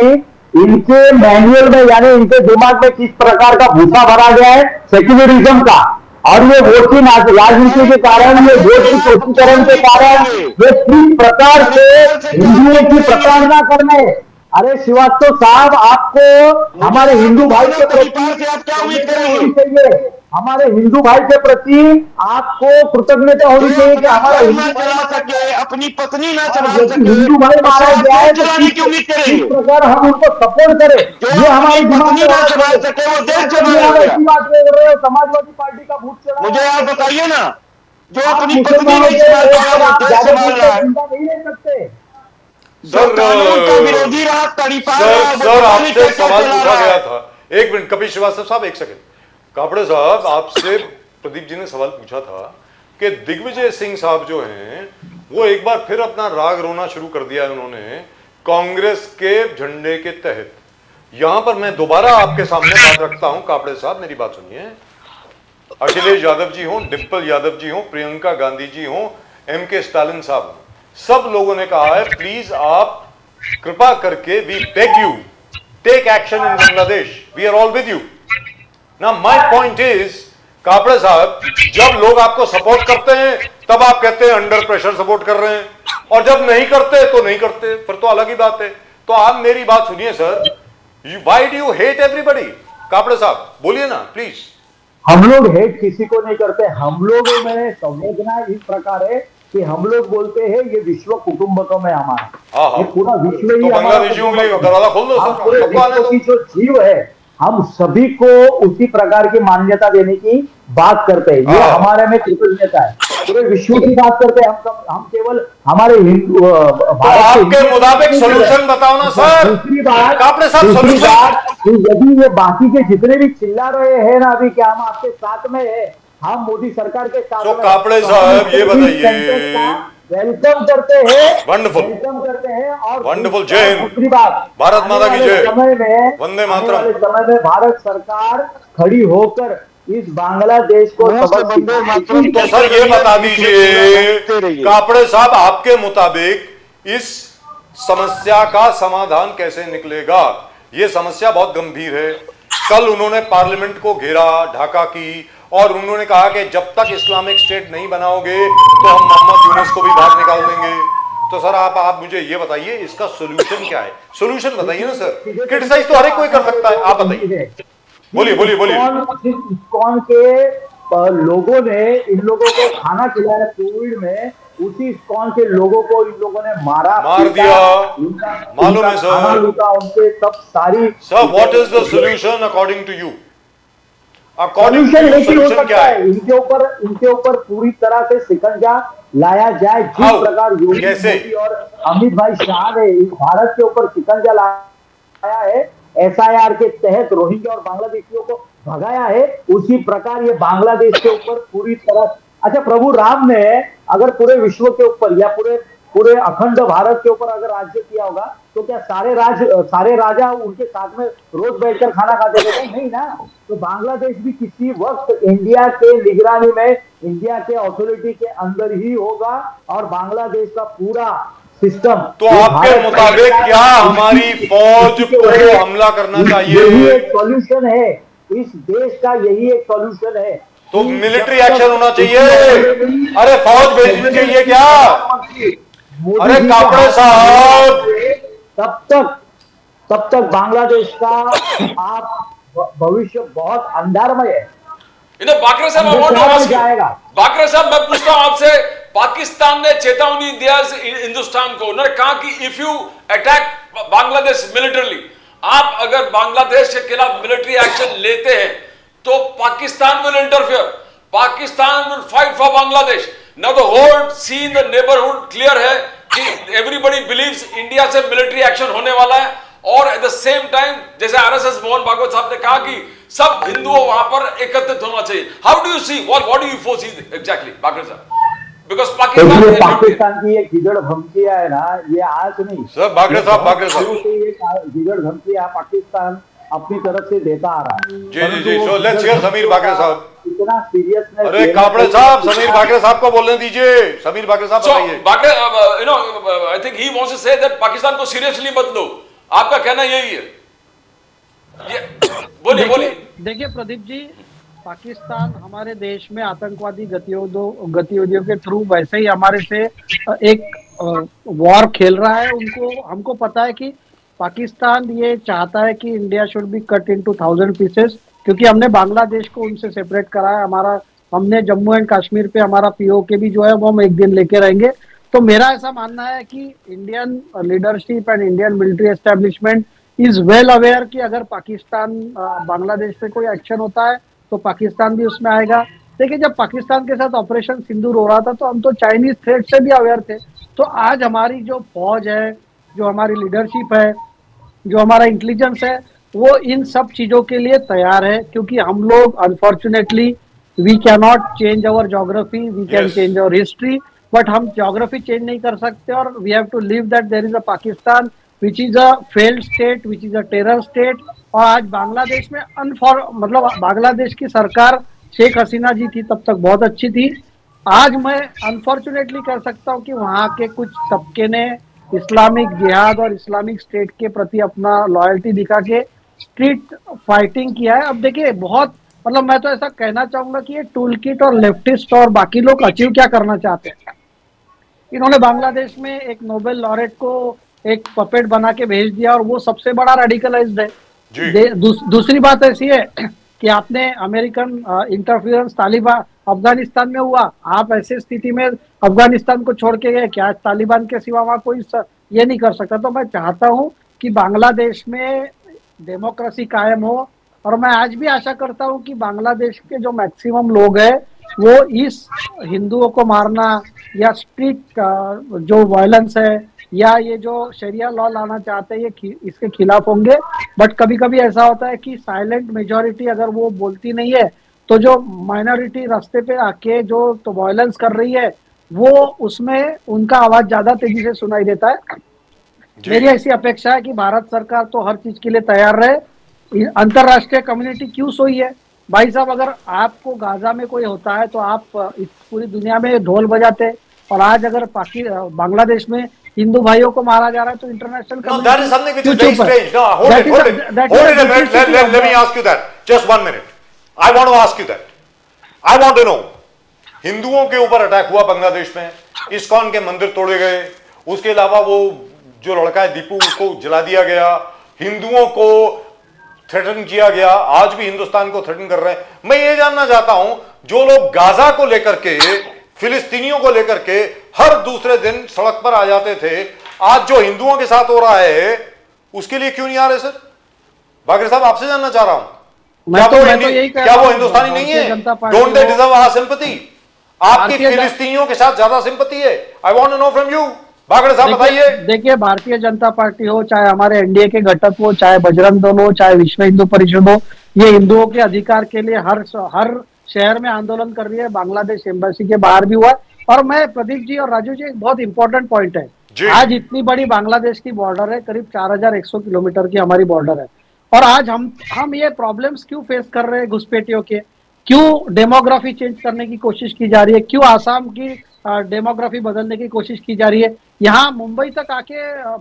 इनके मैनुअल में यानी इनके दिमाग में किस प्रकार का भूसा भरा गया है सेक्युलरिज्म का, और ये वोट की राजनीति के कारण, ये वोट की तुष्टीकरण के कारण ये किस प्रकार से हिंदुओं की प्रताड़ना करने। अरे श्रीवास्तव साहब, आपको हमारे हिंदू भाई के प्रति आप क्या उम्मीद करेंगे? होनी चाहिए, हमारे हिंदू भाई के प्रति आपको कृतज्ञता होनी चाहिए कि हमारा हिंदू भाई चला सके, अपनी पत्नी ना चला यदि सके, हिंदू भाई मारा गया है तो चलाने की उम्मीद किस करेंगे? प्रकार हम उनको सपोर्ट करें, ये हमारी पत्नी ना चला सके, वो देश चलाएगा। ऐसी बात कर रहे हो, समाजवादी पार्टी का भूत चला। मुझे आप बताइए ना, जो अपनी पत्नी मुसलमानों नहीं के चला एक रहा है, आप वो देश ज्यादा चला रहा है। चिंता नहीं ले सकते। जो कानून का विरोधी रहा, तड़ीपार रहा, वो सर, पता नहीं आपसे क्या सवाल चला पूछा रहा गया है। था। एक मिनट, कपिल श्रीवास्तव साहब, एक सेकंड। कापड़े साहब, आपसे प्रदीप जी ने सवाल पूछा था कि दिग्विजय सिंह साहब जो हैं, वो एक बार फिर अपना राग रोना शुरू कर दिया है उन्होंने कांग्रेस के झंडे के तहत। यहां पर मैं दोबारा आपके सामने बात रखता हूं, कापड़े साहब मेरी बात सुनिए। अखिलेश यादव जी हों, डिंपल यादव जी हों, प्रियंका गांधी जी हों, MK स्टालिन साहब हों, सब लोगों ने कहा है प्लीज आप कृपा करके, we beg you, take action in Bangladesh, we are all with you. Now my point is, Kapde sahab, जब लोग आपको सपोर्ट करते हैं तब आप कहते हैं अंडर प्रेशर सपोर्ट कर रहे हैं, और जब नहीं करते तो नहीं करते, फिर तो अलग ही बात है। तो आप मेरी बात सुनिए sir, why do you hate everybody? Kapde sahab बोलिए ना प्लीज। हम लोग हेट किसी को नहीं करते, हम लोगों में संवेदना इस प्रकार है कि हम लोग बोलते हैं ये विश्व कुटुंबकम है हमारा, ये पूरा विश्व ही तो बांग्लादेशियों के लिए दरवाजा खोल दो सर, पूरे सबको आने विश्व दो। की जो जीव है, हम सभी को उसी प्रकार की मान्यता देने की बात करते हैं, ये हमारे में कृतज्ञता है। पूरे विश्व की बात करते हैं हम केवल हमारे हिंदू आपके मुताबिक सोल्यूशन बताओ ना सर। दूसरी बात, कापड़े साहब, दूसरी solution- बात कि यदि ये बाकी के जितने भी चिल्ला रहे हैं ना अभी कि हम आपके साथ में है, हम मोदी सरकार के साथ तो में, कापड़े तो साहब, हम ये इस बताइए। सेंटेंस का वेलकम करते हैं, वंडरफुल, वेलकम करते हैं। और वंडरफुल, जय हिंद, दूसरी बात, भारत माता की जय, समय में, वंदे आने मातरम। वाले समय में भारत सरकार खड़ी होकर इस बांग्लादेश को सबक सिखाएगी। तो सर ये बता दीजिए कापड़े साहब, आपके मुताबिक इस समस्या का समाधान कैसे निकलेगा? ये समस्या बहुत गंभीर है। कल उन्होंने पार्लियामेंट को घेरा, ढाका की, और उन्होंने कहा कि जब तक इस्लामिक स्टेट नहीं बनाओगे तो हम मोहम्मद यूनुस को भी बाहर निकाल देंगे। तो सर आप मुझे ये बताइए, इसका सोल्यूशन क्या है? सोल्यूशन बताइए ना सर। क्रिटिसाइज तो हर एक कोई कर सकता है, आप बताइए, बोलिए बोलिए बोलिए। इस्कॉन के लोगों ने इन लोगों को खाना खिलाया कोविड में, उसी इस्कॉन के लोगों को इन लोगों ने मार दिया, मालूम है सर, खाना लूटा, उनके सब सारी। Sir what is the solution according to you? Solution एक ही हो सकता है, इनके ऊपर पूरी तरह से शिकंजा लाया जाए, जिस प्रकार योगी मोदी और अमित भाई शाह ने भारत के ऊपर शिकंजा लाया है, SIR के तहत रोहिंग्या और बांग्लादेशियों को भगाया है, उसी प्रकार ये बांग्लादेश के ऊपर पूरी तरह। अच्छा, प्रभु राम ने अगर पूरे विश्व के ऊपर या पूरे अखंड भारत के ऊपर अगर राज्य किया होगा तो क्या सारे राजा उनके साथ में रोज बैठकर खाना खाते थे? नहीं ना। तो बांग्लादेश भी किसी वक्त इंडिया के निगरानी में, इंडिया के अथॉरिटी के अंदर ही होगा और बांग्लादेश का पूरा सिस्टम। तो आपके मुताबिक क्या हमारी फौज को हमला करना चाहिए? यही एक सॉल्यूशन है, इस देश का यही एक सॉल्यूशन है। तो मिलिट्री एक्शन होना चाहिए। अरे फौज भेजनी चाहिए क्या? अरे कापड़े साहब, तब तक बांग्लादेश का आप भविष्य बहुत अंधारमय है। बाकरे साहब, बाकरे साहब मैं पूछता हूं आपसे, पाकिस्तान ने चेतावनी दिया हिंदुस्तान को, उन्होंने कहा कि if you attack Bangladesh militarily, आप अगर बांग्लादेश के खिलाफ मिलिट्री एक्शन लेते हैं तो Pakistan will interfere, Pakistan will fight for Bangladesh. Now the whole scene the neighbourhood clear है कि एवरीबॉडी बिलीव्स इंडिया से मिलिट्री एक्शन होने वाला है, और एट द सेम टाइम जैसे आरएसएस मोहन भागवत साहब ने कहा कि सब हिंदुओं वहां पर एकत्रित होना चाहिए। How do you see, what do you foresee exactly Bakre साहब? बिकॉज़ पाकिस्तान की ये गिगड़ धमकियां है ना, ये आज नहीं सर। बाकरे साहब ये गिगड़ धमकियां पाकिस्तान अपनी तरफ से देता आ रहा है। जी। So let's hear Sameer Bakre sahab. इतना सीरियसनेस। अरे कापड़े साहब, समीर बाकरे साहब को बोलने दीजिए। समीर बाकरे साहब बताइए। Bakre, you know, I think he wants to say that Pakistan को सीरियसली मत लो, आपका कहना यही है? बोलिए। देखिए प्रदीप जी, पाकिस्तान हमारे देश में आतंकवादी गतिविधियों के थ्रू वैसे ही हमारे से एक वॉर खेल रहा है। हमको पता है कि पाकिस्तान ये चाहता है कि India should be cut into 1000 pieces, क्योंकि हमने बांग्लादेश को उनसे सेपरेट करा है। हमने जम्मू एंड कश्मीर पे हमारा पीओके भी जो है वो हम एक दिन लेके रहेंगे। तो मेरा ऐसा मानना है कि Indian leadership and Indian military establishment is well aware कि अगर पाकिस्तान बांग्लादेश पे कोई एक्शन होता है तो पाकिस्तान भी उसमें आएगा। देखिए, जब पाकिस्तान के साथ ऑपरेशन सिंदूर हो रहा था तो हम तो चाइनीज थ्रेट से भी अवेयर थे। तो आज हमारी जो फौज है, जो हमारी लीडरशिप है, जो हमारा इंटेलिजेंस है, वो इन सब चीजों के लिए तैयार है। क्योंकि हम लोग unfortunately we can not change our geography, we can change our history, but हम ज्योग्राफी चेंज नहीं कर सकते। और we have to live that there is a Pakistan which is a failed state, which is a terror state. और आज बांग्लादेश में मतलब बांग्लादेश की सरकार शेख हसीना जी थी तब तक बहुत अच्छी थी। आज मैं अनफॉर्चुनेटली कह सकता हूँ कि वहाँ के कुछ तबके ने इस्लामिक जिहाद और इस्लामिक स्टेट के प्रति अपना लॉयल्टी दिखा के स्ट्रीट फाइटिंग किया है। अब देखिए, बहुत मतलब मैं तो ऐसा कहना चाहूंगा कि ये टूल किट और लेफ्टिस्ट और बाकी लोग अचीव क्या करना चाहते हैं। इन्होंने बांग्लादेश में एक नोबेल लॉरेट को एक पपेट बना के भेज दिया और वो सबसे बड़ा रेडिकलाइज्ड है। दूसरी बात ऐसी है कि आपने अमेरिकन इंटरफियरेंस तालिबान अफगानिस्तान में हुआ, आप ऐसे स्थिति में अफगानिस्तान को छोड़ के गए, क्या तालिबान के सिवा वहां कोई ये नहीं कर सकता? तो मैं चाहता हूं कि बांग्लादेश में डेमोक्रेसी कायम हो, और मैं आज भी आशा करता हूं कि बांग्लादेश के जो मैक्सिमम लोग हैं वो इस हिंदुओं को मारना या स्ट्रीट जो वायलेंस है या ये जो शरिया लॉ लाना चाहते हैं ये इसके खिलाफ होंगे। बट कभी कभी ऐसा होता है कि साइलेंट मेजॉरिटी अगर वो बोलती नहीं है तो जो माइनॉरिटी रास्ते पे आके जो तो वायलेंस कर रही है वो उसमें उनका आवाज ज्यादा तेजी से सुनाई देता है। मेरी ऐसी अपेक्षा है कि भारत सरकार तो हर चीज के लिए तैयार रहे। अंतरराष्ट्रीय कम्युनिटी क्यों सोई है भाई साहब? अगर आपको गाजा में कोई होता है तो आप इस पूरी दुनिया में ढोल बजाते, और आज अगर बांग्लादेश में हिंदू भाइयों को मारा जा रहा है तो इंटरनेशनल हिंदुओं के ऊपर अटैक हुआ बांग्लादेश में, इस्कॉन के मंदिर तोड़े गए, उसके अलावा वो जो लड़का है दीपू उसको जला दिया गया, हिंदुओं को थ्रेटन किया गया, आज भी हिंदुस्तान को थ्रेटन कर रहे हैं। मैं ये जानना चाहता हूं, जो लोग गाजा को लेकर के, फिलिस्तीनियों को लेकर के हर दूसरे दिन सड़क पर आ जाते थे, आज जो हिंदुओं के साथ हो रहा है उसके लिए क्यों नहीं आ रहे? सर बाकरे साहब, आपसे जानना चाह रहा हूं, क्या वो हिंदुस्तानी नहीं है? Don't they deserve our sympathy? आपकी फिलिस्तीनियों के साथ ज्यादा सिंपैथी है। I want to know from you. Bakre साहब बताइए। देखिए, भारतीय जनता पार्टी हो, चाहे हमारे एनडीए के घटक हो, चाहे बजरंग दल हो, चाहे विश्व हिंदू परिषद हो, ये हिंदुओं के अधिकार के लिए हर शहर में आंदोलन कर रही है, बांग्लादेश एम्बेसी के बाहर भी हुआ है। और मैं प्रदीप जी और राजू जी, एक बहुत इंपॉर्टेंट पॉइंट है, जी। आज इतनी बड़ी बांग्लादेश की बॉर्डर है, करीब 4100 किलोमीटर की हमारी बॉर्डर है, और आज हम ये प्रॉब्लम्स क्यों फेस कर रहे हैं घुसपैठियों के, क्यों डेमोग्राफी चेंज करने की कोशिश की जा रही है, क्यों आसाम की डेमोग्राफी बदलने की कोशिश की जा रही है, यहाँ मुंबई तक आके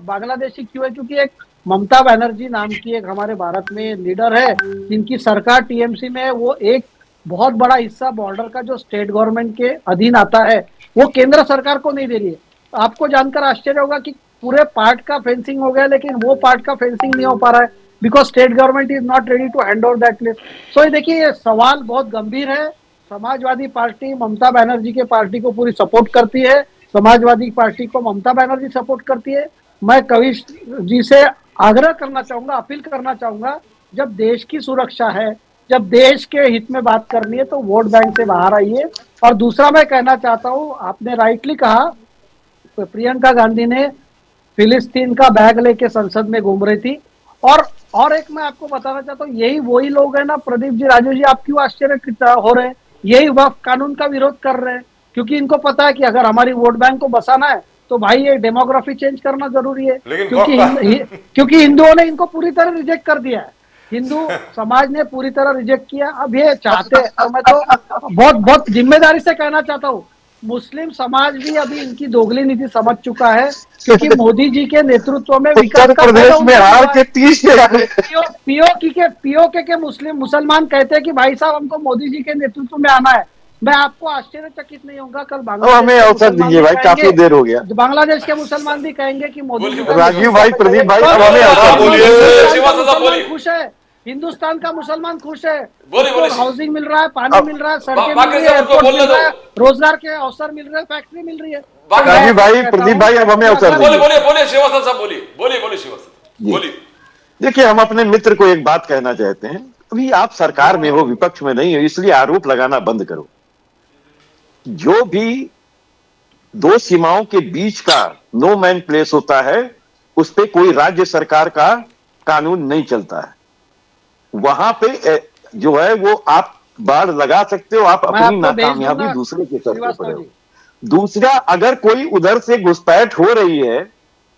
बांग्लादेशी क्यों है, क्योंकि एक ममता बनर्जी नाम की एक हमारे भारत में लीडर है जिनकी सरकार टीएमसी में है, वो एक बहुत बड़ा हिस्सा बॉर्डर का जो स्टेट गवर्नमेंट के अधीन आता है वो केंद्र सरकार को नहीं दे रही है। आपको जानकर आश्चर्य होगा कि पूरे पार्ट का फेंसिंग हो गया लेकिन वो पार्ट का फेंसिंग नहीं हो पा रहा है, because state government is not ready to hand over that place. So ये देखिए, ये सवाल बहुत गंभीर है। समाजवादी पार्टी ममता बनर्जी के पार्टी को पूरी सपोर्ट करती है, समाजवादी पार्टी को ममता बनर्जी सपोर्ट करती है। मैं कविश जी से आग्रह करना चाहूंगा, अपील करना चाहूंगा, जब देश की सुरक्षा है, जब देश के हित में बात करनी है तो वोट बैंक से बाहर आइए। और दूसरा मैं कहना चाहता हूं, आपने राइटली कहा, प्रियंका गांधी ने फिलिस्तीन का बैग लेके संसद में घूम रही थी। और एक मैं आपको बताना चाहता हूँ, यही वही लोग हैं ना प्रदीप जी, राजू जी, आप क्यों आश्चर्य हो रहे हैं, यही वक्फ कानून का विरोध कर रहे हैं, क्योंकि इनको पता है कि अगर हमारी वोट बैंक को बसाना है तो भाई ये डेमोग्राफी चेंज करना जरूरी है, क्योंकि हिंदुओं ने इनको पूरी तरह रिजेक्ट कर दिया है, हिंदू समाज ने पूरी तरह रिजेक्ट किया। अब ये चाहते हैं, तो मैं तो बहुत जिम्मेदारी से कहना चाहता हूँ, मुस्लिम समाज भी अभी इनकी दोगली नीति समझ चुका है, क्योंकि मोदी जी के नेतृत्व में विकास का प्रदेश में हार के 30 पीओके के मुसलमान कहते हैं कि भाई साहब हमको मोदी जी के नेतृत्व में आना है। मैं आपको आश्चर्यचकित नहीं होगा, कल बांग्लादेश हमें अवसर दीजिए भाई, काफी देर हो गया। बांग्लादेश के मुसलमान भी कहेंगे कि मोदी जी राजीव भाई, प्रदीप भाई, अब हमें अवसर बोलिए। खुश है, हिंदुस्तान का मुसलमान खुश है, बोलिए। हाउसिंग मिल रहा है, पानी मिल रहा है, सड़कें मिल रही है, एयरपोर्ट मिल रहा है, रोजगार के अवसर मिल रहे हैं, फैक्ट्री मिल रही है। राजीव भाई, प्रदीप भाई, अब हमें अवसर दीजिए। बोलिए श्रीवास्तव साहब, बोलिए श्रीवास्तव, बोलिए। देखिए, हम अपने मित्र को एक बात कहना चाहते हैं, अभी आप सरकार में हो, विपक्ष में नहीं हो, इसलिए आरोप लगाना बंद करो। जो भी दो सीमाओं के बीच का नो मैन प्लेस होता है, उस पे कोई राज्य सरकार का कानून नहीं चलता है। वहां पे जो है वो आप बाढ़ लगा सकते हो, आप अपनी नाकामयाबी दूसरे के सर पे पड़े हो। दूसरा, अगर कोई उधर से घुसपैठ हो रही है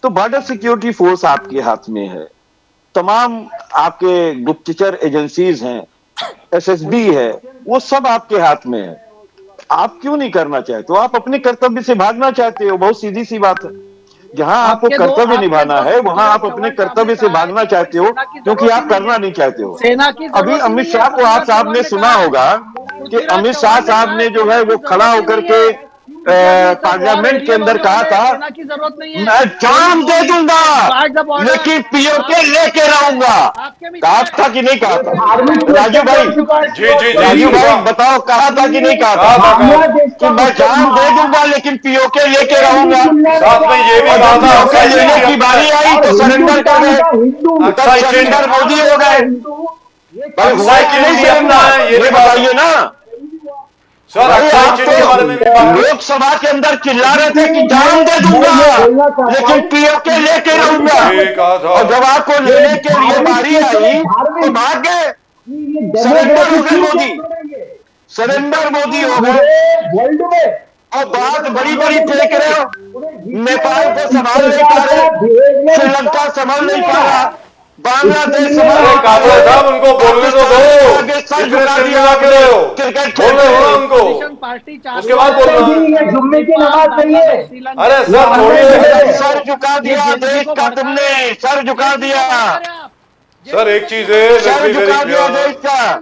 तो बॉर्डर सिक्योरिटी फोर्स आपके हाथ में है, तमाम आपके गुप्तचर एजेंसीज हैं, एसएसबी है, वो सब आपके हाथ में है। आप क्यों नहीं करना चाहते हो? आप अपने कर्तव्य से भागना चाहते हो, बहुत सीधी सी बात है। जहां आपको कर्तव्य निभाना है वहां आप अपने कर्तव्य से भागना चाहते हो, क्योंकि आप करना नहीं चाहते हो। अभी अमित शाह को आप साहब ने सुना होगा कि अमित शाह साहब ने जो है वो खड़ा होकर के पार्लियामेंट के अंदर कहा था, मैं जान दे दूंगा लेकिन पीओके लेके रहूंगा। कहा था कि नहीं कहा था? राजू भाई, राजू भाई बताओ, कहा था कि नहीं कहा था कि मैं जान दे दूंगा लेकिन पीओके लेके रहूंगा? साथ में ये भी कहा था, पीओके लेने की बारी आई तो सरेंडर कर गए, तब सरेंडर मोदी हो गए। भाई हुआ कि नहीं सरेंडर, ये बताइए ना सर। लोकसभा के अंदर चिल्ला रहे थे कि जान दे दूंगा लेकिन पीओके लेके रहूंगा, और जब आपको लेने के लिए बारी आई तो भाग गए, सरेंडर हो गए मोदी, सरेंडर मोदी हो गए। और बात बड़ी बड़ी फेंक रहे हो, नेपाल को संभाल नहीं पा रहे, श्रीलंका संभाल नहीं पा रहा, बांग्लादेश साहब उनको बोलने तो दो, क्रिकेट खेल रहे हो उनको, उसके बाद बोल रहे हैं जुम्मे की नमाज नहीं है। अरे सर छोड़िए, सर झुका दिया देश का तुमने, सर झुका दिया। सर एक चीज है, सर झुका दिया देश का।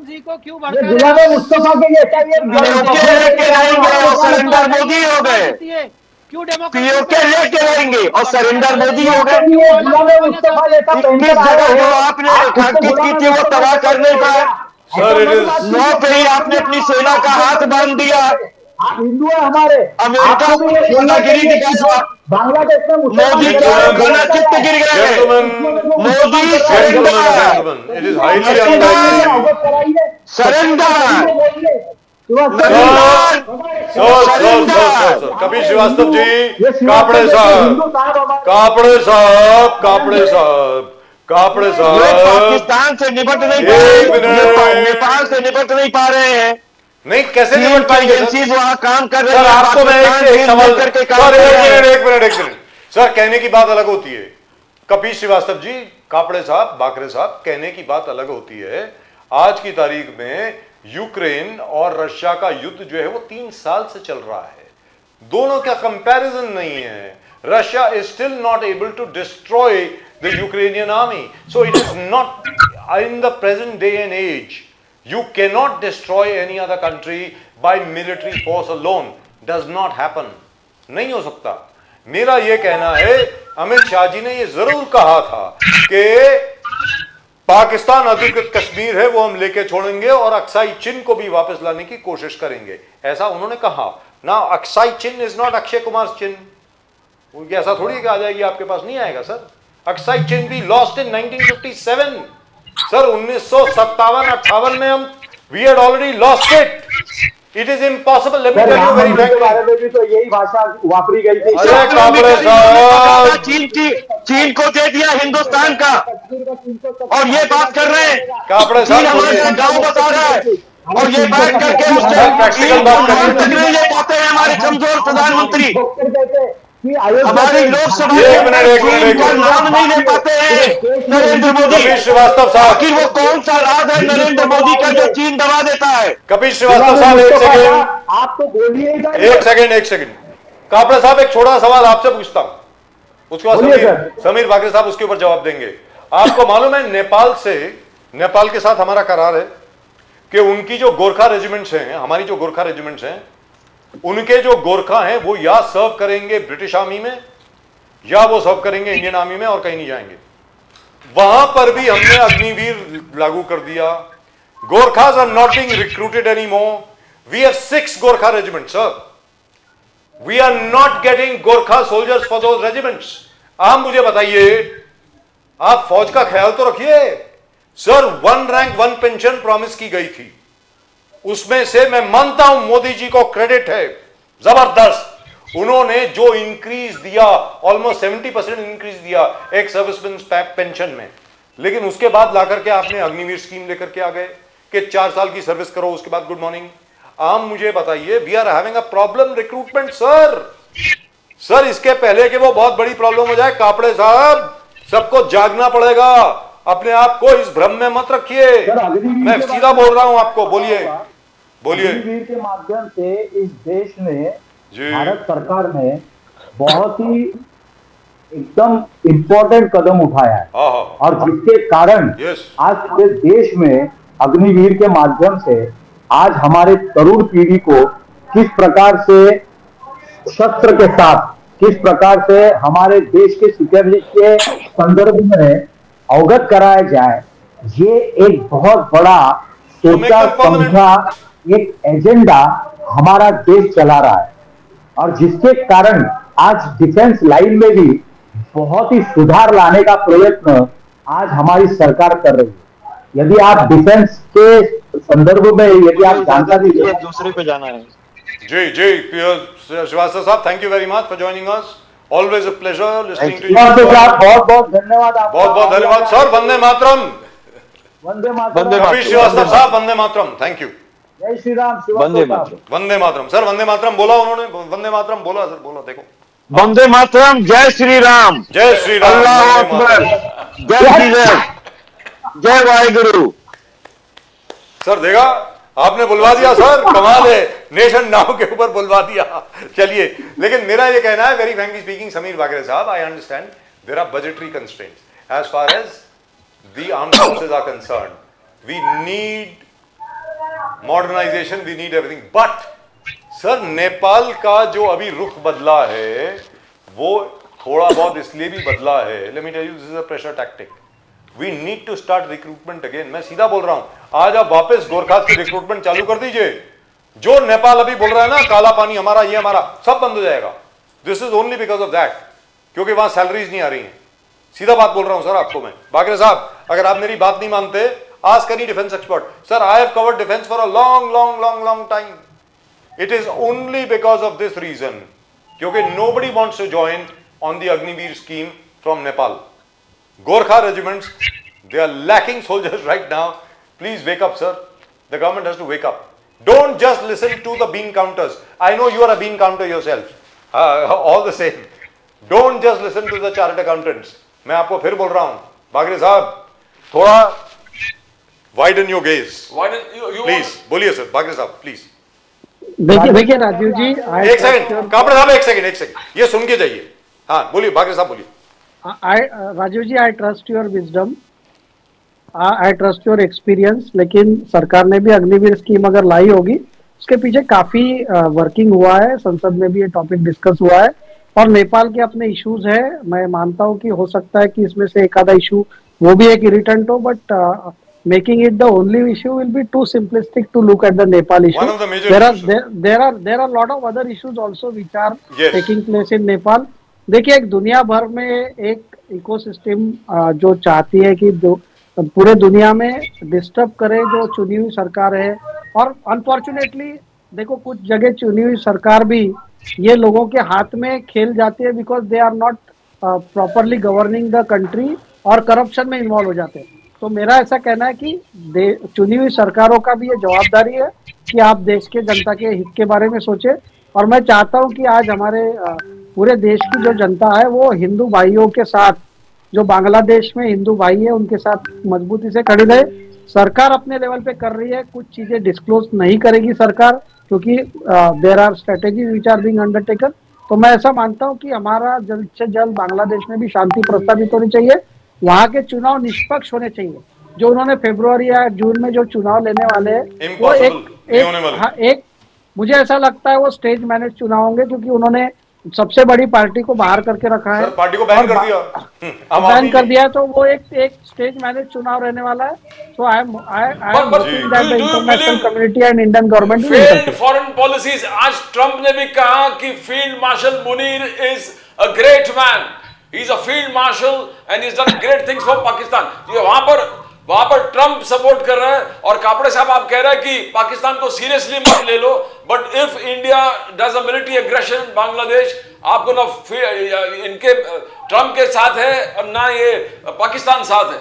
गुलाम मुस्तफा के जैसा लेके रहेंगे और सरेंडर मोदी हो गए, पीओके लेके रहेंगे और सरेंडर मोदी हो गए। 21 जगह जो आपने घाटित की थी वो तबाह कर नहीं पाए, सर 9 पे ही आपने अपनी सेना का हाथ बांध दिया। आप हिंदू है हमारे, अमेरिका में गुंडागिरी दिखाया, बांग्लादेश में मोदी का गला चित्त गिर गए, Modi surrender, it is highly unlikely, surrender, Kapil Shrivastava ji, Kapde sahab, Kapde sahab, Kapde sahab, Kapde साहब, पाकिस्तान से निपट नहीं पा रहे, नेपाल से निपट नहीं पा रहे हैं, नहीं, कैसे तीन निपट पाएंगे एजेंसीज वहां काम कर रही सर? है। आपको मैं एक सवाल करके सर, एक मिनट सर, कहने की बात अलग होती है। कपीश श्रीवास्तव जी, कापड़े साहब, बाकरे साहब, कहने की बात अलग होती है। आज की तारीख में यूक्रेन और रशिया का युद्ध जो है वो 3 साल से चल रहा है। दोनों का कंपैरिजन नहीं है। Russia is still not able to destroy the Ukrainian army, so it is not in the present day and as you cannot destroy any other country by military force alone. Does not happen. नहीं हो सकता। मेरा यह कहना है, अमित शाह जी ने यह जरूर कहा था कि पाकिस्तान अधिकृत कश्मीर है वो हम लेके छोड़ेंगे और अक्साई चिन को भी वापस लाने की कोशिश करेंगे, ऐसा उन्होंने कहा ना। Aksai Chin is not Akshay Kumar Chin. ऐसा थोड़ी कि आ जाएगी आपके पास, नहीं आएगा सर। अक्साई चिन भी लॉस्ट इन 1957 सर। 1957-58 में हम we had already lost it. It is impossible. Let me tell you very के बारे में भी तो यही भाषा वापरी गई थी। अरे कापड़े साहब, चीन को दे दिया हिंदुस्तान का, और ये बात कर रहे हैं। कापड़े चीन साहब हमारे बोलिए। गांव बता रहा है, और ये बात करके प्रैक्टिकल बात करिए। तक नहीं ले पाते हैं हमारे कमजोर प्रधानमंत्री। हमारी लोकसभा एक मिनट चीन का नाम नहीं ले पाते हैं नरेंद्र मोदी। कपीश श्रीवास्तव साहब, आखिर वो कौन सा राज है नरेंद्र मोदी का जो चीन दबा देता है? कपीश श्रीवास्तव साहब, एक सेकेंड, आप तो बोलिए। एक सेकेंड। कापड़े साहब, एक छोटा सवाल आपसे पूछता हूं, उसके बाद समीर बाकरे साहब उसके ऊपर जवाब देंगे। आपको मालूम है नेपाल के साथ हमारा करार है कि उनकी जो गोरखा रेजिमेंट्स हैं, हमारी जो गोरखा रेजिमेंट्स हैं, उनके जो गोरखा हैं वो या सर्व करेंगे ब्रिटिश आर्मी में या वो सर्व करेंगे इंडियन आर्मी में, और कहीं नहीं जाएंगे। वहां पर भी हमने अग्निवीर लागू कर दिया। Gorkhas are not being recruited any more. We have 6 Gorkha regiments sir. We are not getting Gorkha soldiers for those regiments. आप मुझे बताइए, आप फौज का ख्याल तो रखिए सर। 1 रैंक 1 पेंशन प्रॉमिस की गई थी, उसमें से मैं मानता हूं मोदी जी को क्रेडिट है, जबरदस्त। उन्होंने जो इंक्रीज दिया, ऑलमोस्ट 70% इंक्रीज दिया एक सर्विसमैन पेंशन में, लेकिन उसके बाद लाकर के आपने अग्निवीर स्कीम लेकर के आ गए कि 4 साल की सर्विस करो, उसके बाद गुड मॉर्निंग। आप मुझे बताइए, we are having a problem recruitment sir. इसके पहले कि वो बहुत बड़ी प्रॉब्लम हो जाए, कापड़े साहब, सबको जागना पड़ेगा। अपने आप को इस भ्रम में मत रखिए। मैं सीधा बोल रहा हूं आपको। बोलिए। अग्निवीर के माध्यम से इस देश में जी, भारत सरकार ने बहुत ही एकदम इम्पोर्टेंट कदम उठाया है, और जिसके कारण आज पूरे देश में अग्निवीर के माध्यम से आज हमारे तरुण पीढ़ी को किस प्रकार से शस्त्र के साथ, किस प्रकार से हमारे देश के सिक्योरिटी के संदर्भ में अवगत कराया जाए, ये एक बहुत बड़ा सोचा समझा एक एजेंडा हमारा देश चला रहा है, और जिसके कारण आज डिफेंस लाइन में भी बहुत ही सुधार लाने का प्रयत्न आज हमारी सरकार कर रही है। यदि आप डिफेंस के संदर्भ में यदि आप जानकारी दूसरे पे जाना है। जी श्रीवास्तव साहब, thank you very much for joining us. Always a pleasure listening to you. बहुत बहुत धन्यवाद। बहुत बहुत धन्यवाद सर। वंदे मातरम। वंदे मातरम। कपीश श्रीवास्तव साहब, वंदे मातरम। Thank you. जय श्री राम। वंदे मातरम। वंदे मातरम सर। वंदे मातरम बोला उन्होंने। वंदे मातरम बोला सर। बोला, देखो। वंदे मातरम। जय श्री राम। जय श्री राम। अल्लाह अकबर। जय श्री, जय वाहिगुरु। सर देखा, आपने बुलवा दिया सर, कमाल है। नेशन नाउ के ऊपर बुलवा दिया। चलिए, लेकिन मेरा ये कहना है, very frankly speaking, Sameer Bakre sahab, I understand there are budgetary constraints as far as the armed forces are concerned. We need modernisation, we need everything, but sir Nepal का जो अभी रुख बदला है वो थोड़ा बहुत इसलिए भी बदला है, let me tell you, this is a pressure tactic. We need to start recruitment again. मैं सीधा बोल रहा हूं, आज आप वापस गोरखा की रिक्रूटमेंट चालू कर दीजिए। जो नेपाल अभी बोल रहा है ना, काला पानी हमारा, ये हमारा, सब बंद हो जाएगा। This is only because of that, क्योंकि वहां सैलरीज नहीं आ रही हैं। सीधा बात बोल रहा हूं सर आपको मैं। बाकरे साहब, अगर आप मेरी बात नहीं मानते, ask any defense expert. Sir, I have covered defense for a long time. It is only because of this reason. क्योंकि nobody wants to join on the Agniveer scheme from Nepal. Gorkha regiments, they are lacking soldiers right now. Please wake up, sir. The government has to wake up. Don't just listen to the bean counters. I know you are a bean counter yourself. All the same. Don't just listen to the chartered accountants. मैं आपको फिर बोल रहा हूं, बागरे साहब, थोड़ा widen your gaze. Why don't you Please, बोलिए sir, Bagre साहब, please. देखिए राजीव जी, एक सेकंड, कापड़े साहब, एक सेकंड, ये सुन के जाइए. हाँ, बोलिए, बागरे साहब बोलिए. Rajiv ji, I trust your wisdom, I trust your experience, लेकिन सरकार ने भी अग्निवीर स्कीम अगर लाई होगी, उसके पीछे काफी वर्किंग हुआ है, संसद में भी ये टॉपिक डिस्कस हुआ है, और नेपाल के अपने इश्यूज है. मैं मानता हूं कि हो सकता है कि इसमें से एक आधा इशू वो भी एक इरिटेंट हो, but making it the only issue will be too simplistic to look at the Nepal issue. One of the major there issues. are a lot of other issues also which are Yes. taking place in Nepal. देखिए, एक दुनिया भर में एक ecosystem जो चाहती है कि जो पूरे दुनिया में डिस्टर्ब करे जो चुनी हुई सरकार है, और अनफॉर्चुनेटली देखो कुछ जगह चुनी हुई सरकार भी ये लोगों के हाथ में खेल जाती है, because they are not properly governing the country और करप्शन में इन्वॉल्व हो जाते हैं. तो मेरा ऐसा कहना है कि चुनी हुई सरकारों का भी ये जवाबदारी है कि आप देश के जनता के हित के बारे में सोचें. और मैं चाहता हूं कि आज हमारे पूरे देश की जो जनता है वो हिंदू भाइयों के साथ, जो बांग्लादेश में हिंदू भाई है उनके साथ मजबूती से खड़ी रहे. सरकार अपने लेवल पे कर रही है, कुछ चीजें डिस्क्लोज नहीं करेगी सरकार, क्योंकि there are strategies which are being undertaken. तो मैं ऐसा मानता हूं कि हमारा जल्द से जल्द बांग्लादेश में भी शांति प्रस्तावित होनी चाहिए, वहां के चुनाव निष्पक्ष होने चाहिए. जो उन्होंने फरवरी या जून में जो चुनाव लेने वाले हैं वो एक मुझे ऐसा लगता है वो स्टेज मैनेज चुनाव होंगे, क्योंकि उन्होंने सबसे बड़ी पार्टी को बाहर करके रखा है, पार्टी को बैन कर दिया. बैन कर दिया, तो वो एक स्टेज मैनेज चुनाव रहने वाला है. So I am hoping that the international community and Indian government will failed foreign policies. आज ट्रंप ने भी कहा कि field marshal Munir is a great man, he is a field marshal and he has done great things for Pakistan. ये वहां पर Trump support कर रहा है, और कापड़े साहब आप कह रहे हैं कि पाकिस्तान को सीरियसली मत ले लो, but if India does a military aggression Bangladesh, आपको ना इनके ट्रंप के साथ है और ना ये पाकिस्तान साथ है.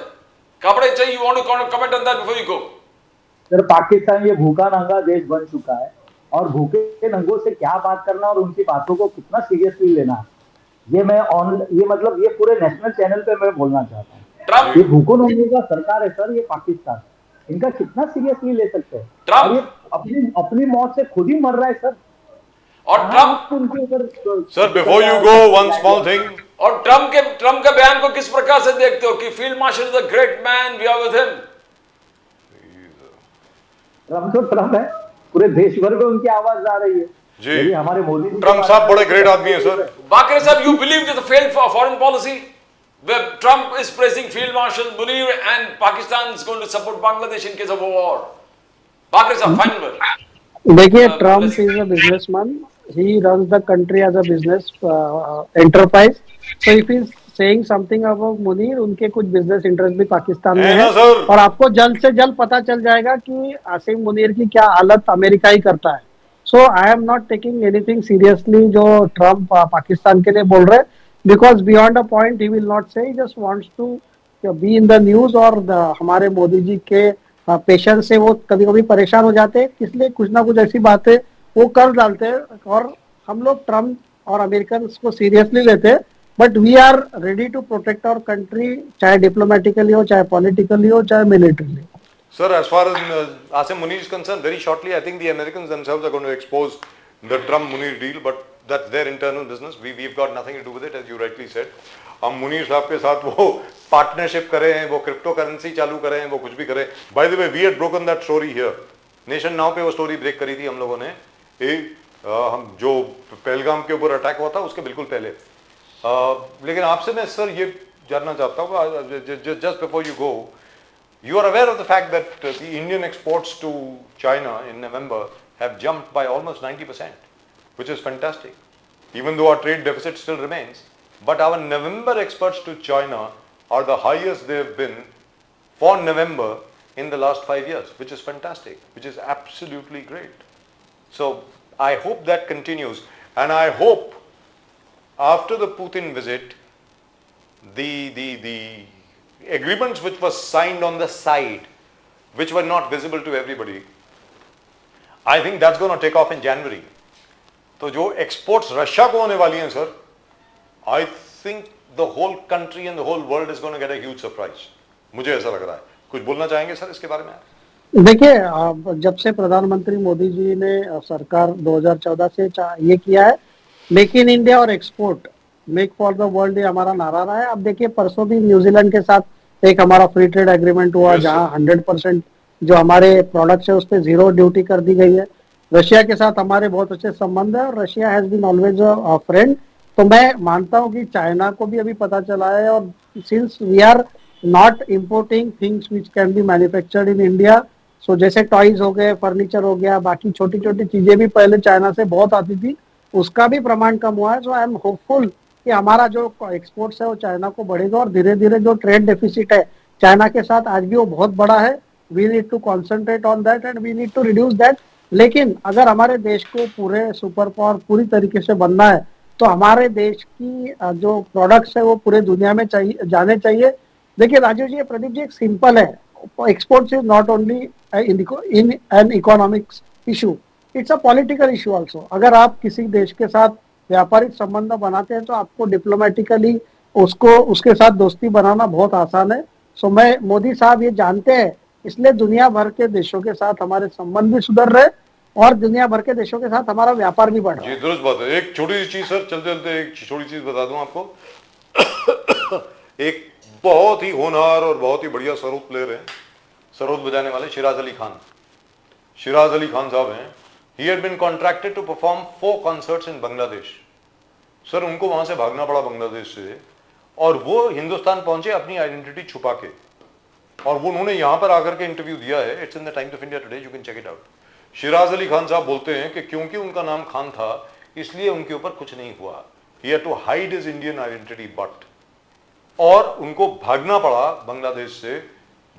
कापड़े चाहिए, you want to comment on that before you go? Sir, Pakistan ये भूखा नंगा देश बन चुका है, और भूखे नंगों से क्या बात करना और उनकी बातों को कितना सीरियसली लेना, ये मतलब ये पूरे नेशनल चैनल पे मैं बोलना चाहता हूँ. ये भूखों नंगों का सरकार है सर, ये पाकिस्तान, इनका कितना सीरियसली ले सकते हैं. और ये अपनी मौत से खुद ही मर रहा है सर. और ट्रंप उनके ऊपर. Sir, before you go, one small thing. और ट्रंप के बयान को किस प्रकार से देखते हो कि field marshal is a great man, we are with him? Trump तो ट्रंप है, पूरे देश भर में उनकी आवाज आ रही है जी. हमारे मोदी ट्रंप साहब बड़े ग्रेट आदमी है सर. बाकरे साहब, you believe that the failed foreign policy where Trump is praising Field Marshal Munir and Pakistan is going to support Bangladesh in case of a war? Bakri sahab, final word. देखिए, Trump is a businessman, he runs the country as a business enterprise. So if he is saying something about Munir, उनके कुछ business interest भी पाकिस्तान में है, और आपको जल्द से जल्द पता चल जाएगा कि आसिम मुनीर की क्या हालत अमेरिका ही करता है. So I am not taking anything seriously जो ट्रम्प पाकिस्तान के लिए बोल रहे हैं, because beyond a point he will not say, he just wants to be in the news. और हमारे मोदी जी के पेशेंस से वो कभी कभी परेशान हो जाते हैं, इसलिए कुछ ना कुछ ऐसी बातें वो कर डालते हैं, और हम लोग ट्रम्प और अमेरिकन को सीरियसली लेते हैं, but we are ready to protect our country, चाहे डिप्लोमेटिकली हो, चाहे पॉलिटिकली हो, चाहे militarily. Sir, as far as Asim Munir is concerned, very shortly, I think the Americans themselves are going to expose the Trump-Munir deal, but that's their internal business. We've got nothing to do with it, as you rightly said. हम मुनीर साहब के साथ वो partnership करे हैं, वो crypto currency चालू करे हैं, वो कुछ भी करे. By the way, we had broken that story here. Nation now पे वो स्टोरी ब्रेक करी थी हम लोगों ने. हम जो पहलगाम के ऊपर अटैक हुआ था उसके बिल्कुल पहले. लेकिन आपसे मैं सर ये जानना चाहता हूँ, just before you go, you are aware of the fact that the Indian exports to China in November have jumped by almost 90%, which is fantastic, even though our trade deficit still remains. But our November exports to China are the highest they have been for November in the last 5 years, which is fantastic, which is absolutely great. So I hope that continues, and I hope after the Putin visit, the agreements which were signed on the side, which were not visible to everybody, I think that's going to take off in January. तो जो exports Russia को होने वाली हैं sir, I think the whole country and the whole world is going to get a huge surprise. मुझे ऐसा लग रहा है. कुछ बोलना चाहेंगे सर इसके बारे में? देखिए, जब से प्रधानमंत्री मोदी जी ने सरकार 2014 से ये किया है, मेक इन इंडिया और export, make for the world, ये हमारा नारा रहा है. अब देखिए, परसों भी न्यूजीलैंड के साथ एक हमारा फ्री ट्रेड एग्रीमेंट हुआ, जहां 100% जो हमारे प्रोडक्ट्स है उस पर 0 ड्यूटी कर दी गई है. रशिया के साथ हमारे बहुत अच्छे संबंध है और Russia has been always a friend. तो मैं मानता हूं कि चाइना को भी अभी पता चला है, और since we are not importing things which can be manufactured in India, so जैसे टॉयज हो गए, फर्नीचर हो गया, बाकी छोटी छोटी चीजें भी पहले चाइना से बहुत आती थी, उसका भी प्रमाण कम हुआ है. सो आई एम होपफुल कि हमारा जो एक्सपोर्ट्स है वो चाइना को बढ़ेगा, और धीरे धीरे जो ट्रेड डेफिसिट है चाइना के साथ आज भी वो बहुत बड़ा है. We need to concentrate on that and we need to reduce that. लेकिन अगर हमारे देश को पूरे सुपर पावर पूरी तरीके से बनना है, तो हमारे देश की जो प्रोडक्ट्स है वो पूरे दुनिया में जाने चाहिए. देखिए राजीव जी, प्रदीप जी, एक सिंपल है, exports is not only in an economics issue, it's a political issue also. अगर आप किसी देश के साथ व्यापारिक संबंध बनाते हैं तो आपको डिप्लोमेटिकली उसके साथ दोस्ती बनाना बहुत आसान है. सो मैं, मोदी साहब ये जानते हैं, इसलिए दुनिया भर के देशों के साथ हमारे संबंध भी सुधर रहे और दुनिया भर के देशों के साथ हमारा व्यापार भी बढ़ रहा है. जी दुरुस्त बात है. एक छोटी सी चीज सर, चलते चलते एक छोटी चीज बता दूं आपको. एक बहुत ही होनहार और बहुत ही बढ़िया सरोद प्लेयर है, सरोद बजाने वाले शिराज अली खान. शिराज अली खान साहब हैं. He had been contracted to perform 4 concerts in Bangladesh. Sir उनको वहां से भागना पड़ा बांग्लादेश से, और वो हिंदुस्तान पहुंचे अपनी आइडेंटिटी छुपा के, और वो उन्होंने यहां पर आकर के इंटरव्यू दिया है. It's in the Times of India today, you can check it out. Shiraz Ali Khan साहब बोलते हैं कि क्योंकि उनका नाम खान था इसलिए उनके ऊपर कुछ नहीं हुआ. He had to hide his Indian identity, but, और उनको भागना पड़ा बांग्लादेश से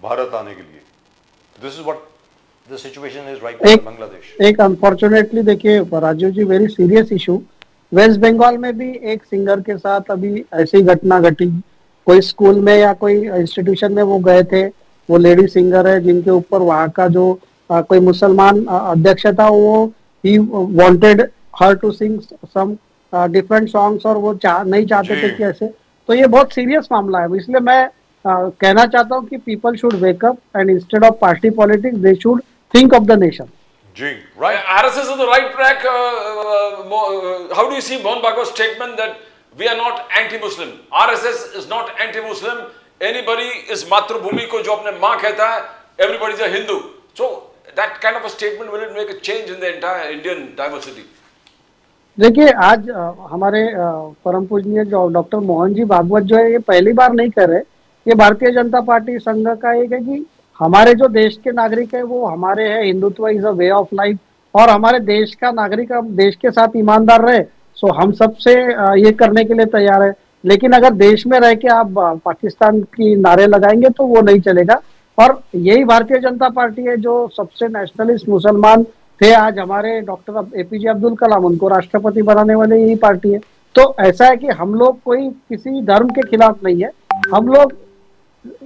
भारत आने के लिए. This is what the situation is right in Bangladesh. एक अनफॉर्चुनेटली देखिए Rajiv ji, very serious issue, West Bengal में भी एक सिंगर के साथ अभी ऐसी घटना घटी. कोई स्कूल में या कोई इंस्टीट्यूशन में वो गए थे, वो लेडी सिंगर है जिनके ऊपर वहाँ का जो कोई मुसलमान अध्यक्ष था, वो he wanted her to sing some different songs, और वो नहीं चाहते थे कि ऐसे. तो ये बहुत सीरियस मामला है. इसलिए मैं कहना चाहता हूँ कि people should wake up and instead of party politics they should think of the nation. जी right. RSS on the right track. How do you see Mohan Bhagwat's statement that we are not anti-Muslim? RSS is not anti-Muslim. Anybody is मातृभूमि को जो अपने माँ कहता है, everybody is a Hindu. So that kind of a statement, will it make a change in the entire Indian diversity? देखिए आज हमारे परम पूजनीय जो डॉक्टर मोहन जी भागवत जो है, ये पहली बार नहीं कर रहे. ये भारतीय जनता पार्टी संघ का एक है कि हमारे जो देश के नागरिक है वो हमारे हैं, Hindutva is a way of life, और हमारे देश का नागरिक देश के साथ ईमानदार रहे. सो हम सबसे ये करने के लिए तैयार है. लेकिन अगर देश में रह के आप पाकिस्तान की नारे लगाएंगे तो वो नहीं चलेगा. और यही भारतीय जनता पार्टी है जो सबसे नेशनलिस्ट मुसलमान थे. आज हमारे डॉक्टर APJ अब्दुल कलाम, उनको राष्ट्रपति बनाने वाले यही पार्टी है. तो ऐसा है कि हम लोग कोई किसी धर्म के खिलाफ नहीं है. हम लोग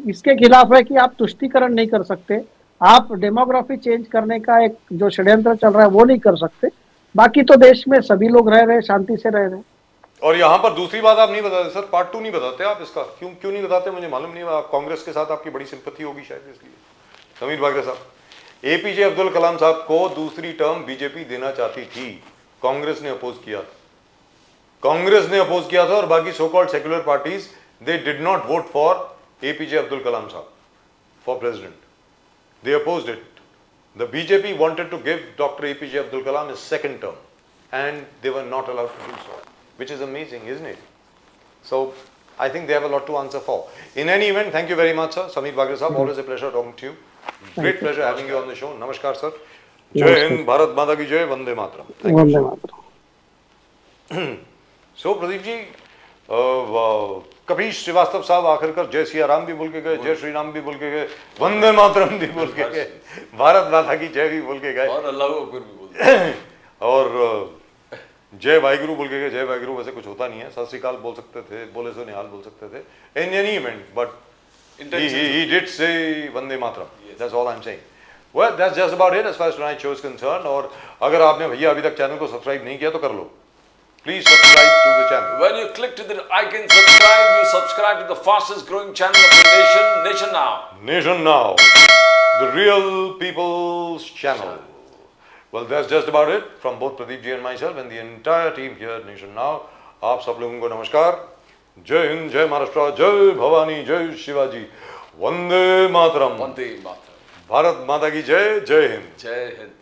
इसके खिलाफ है कि आप तुष्टीकरण नहीं कर सकते, आप डेमोग्राफी चेंज करने का एक जो षड्यंत्र चल रहा है वो नहीं कर सकते. बाकी तो देश में सभी लोग रह रहे, शांति से रह रहे. और यहाँ पर दूसरी बात आप नहीं बताते सर, पार्ट 2 नहीं बताते आप इसका. क्यों नहीं बताते मुझे मालूम नहीं. आप कांग्रेस के साथ आपकी बड़ी सिंपैथी होगी शायद, इसलिए. समीर बागरे साहब, APJ अब्दुल कलाम साहब को दूसरी टर्म बीजेपी देना चाहती थी, कांग्रेस ने अपोज किया. कांग्रेस ने अपोज किया था, और बाकी so called secular parties, they did not vote for APJ Abdul Kalam sahab for president. They opposed it. The BJP wanted to give Dr. APJ Abdul Kalam his second term, and they were not allowed to do so, which is amazing, isn't it? So I think they have a lot to answer for. In any event, thank you very much, sir. Sameer Bagre sahab, always a pleasure talking to you. Great pleasure having you on the show. Namaskar, sir. Jai Hind, Bharat Mata ki Jai, Vande Mataram. Thank you, sir. So, Pradeep ji, Kapish Shrivastava sahab आखिरकार जय सिया राम भी बोल के गए, जय श्री राम भी बोल के गए, वंदे मातरम भी बोल के गए, भारत माता की जय भी बोल के गए, और अल्लाह को भी बोल और जय वाहिगुरु बोल के गए. जय वाहिगुरु वैसे कुछ होता नहीं है, सत श्री अकाल बोल सकते थे, बोले सो निहाल बोल सकते थे. In any event, but he did say Vande Mataram. That's all I'm saying. Well, that's just about it as far as tonight's show is concerned. और अगर आपने भैया अभी तक चैनल को सब्सक्राइब नहीं किया तो कर लो. Please subscribe to the channel. When you click to the icon subscribe, you subscribe to the fastest growing channel of the nation, Nation Now. Nation Now, the real people's channel. Well, that's just about it from both Pradeep ji and myself and the entire team here at Nation Now. आप सब लोगों को नमस्कार. जय हिंद, जय महाराष्ट्र, जय भवानी, जय Shivaji, Vande Mataram. Vande Mataram. Bharat माता की जय. जय हिंद. Jai Hind.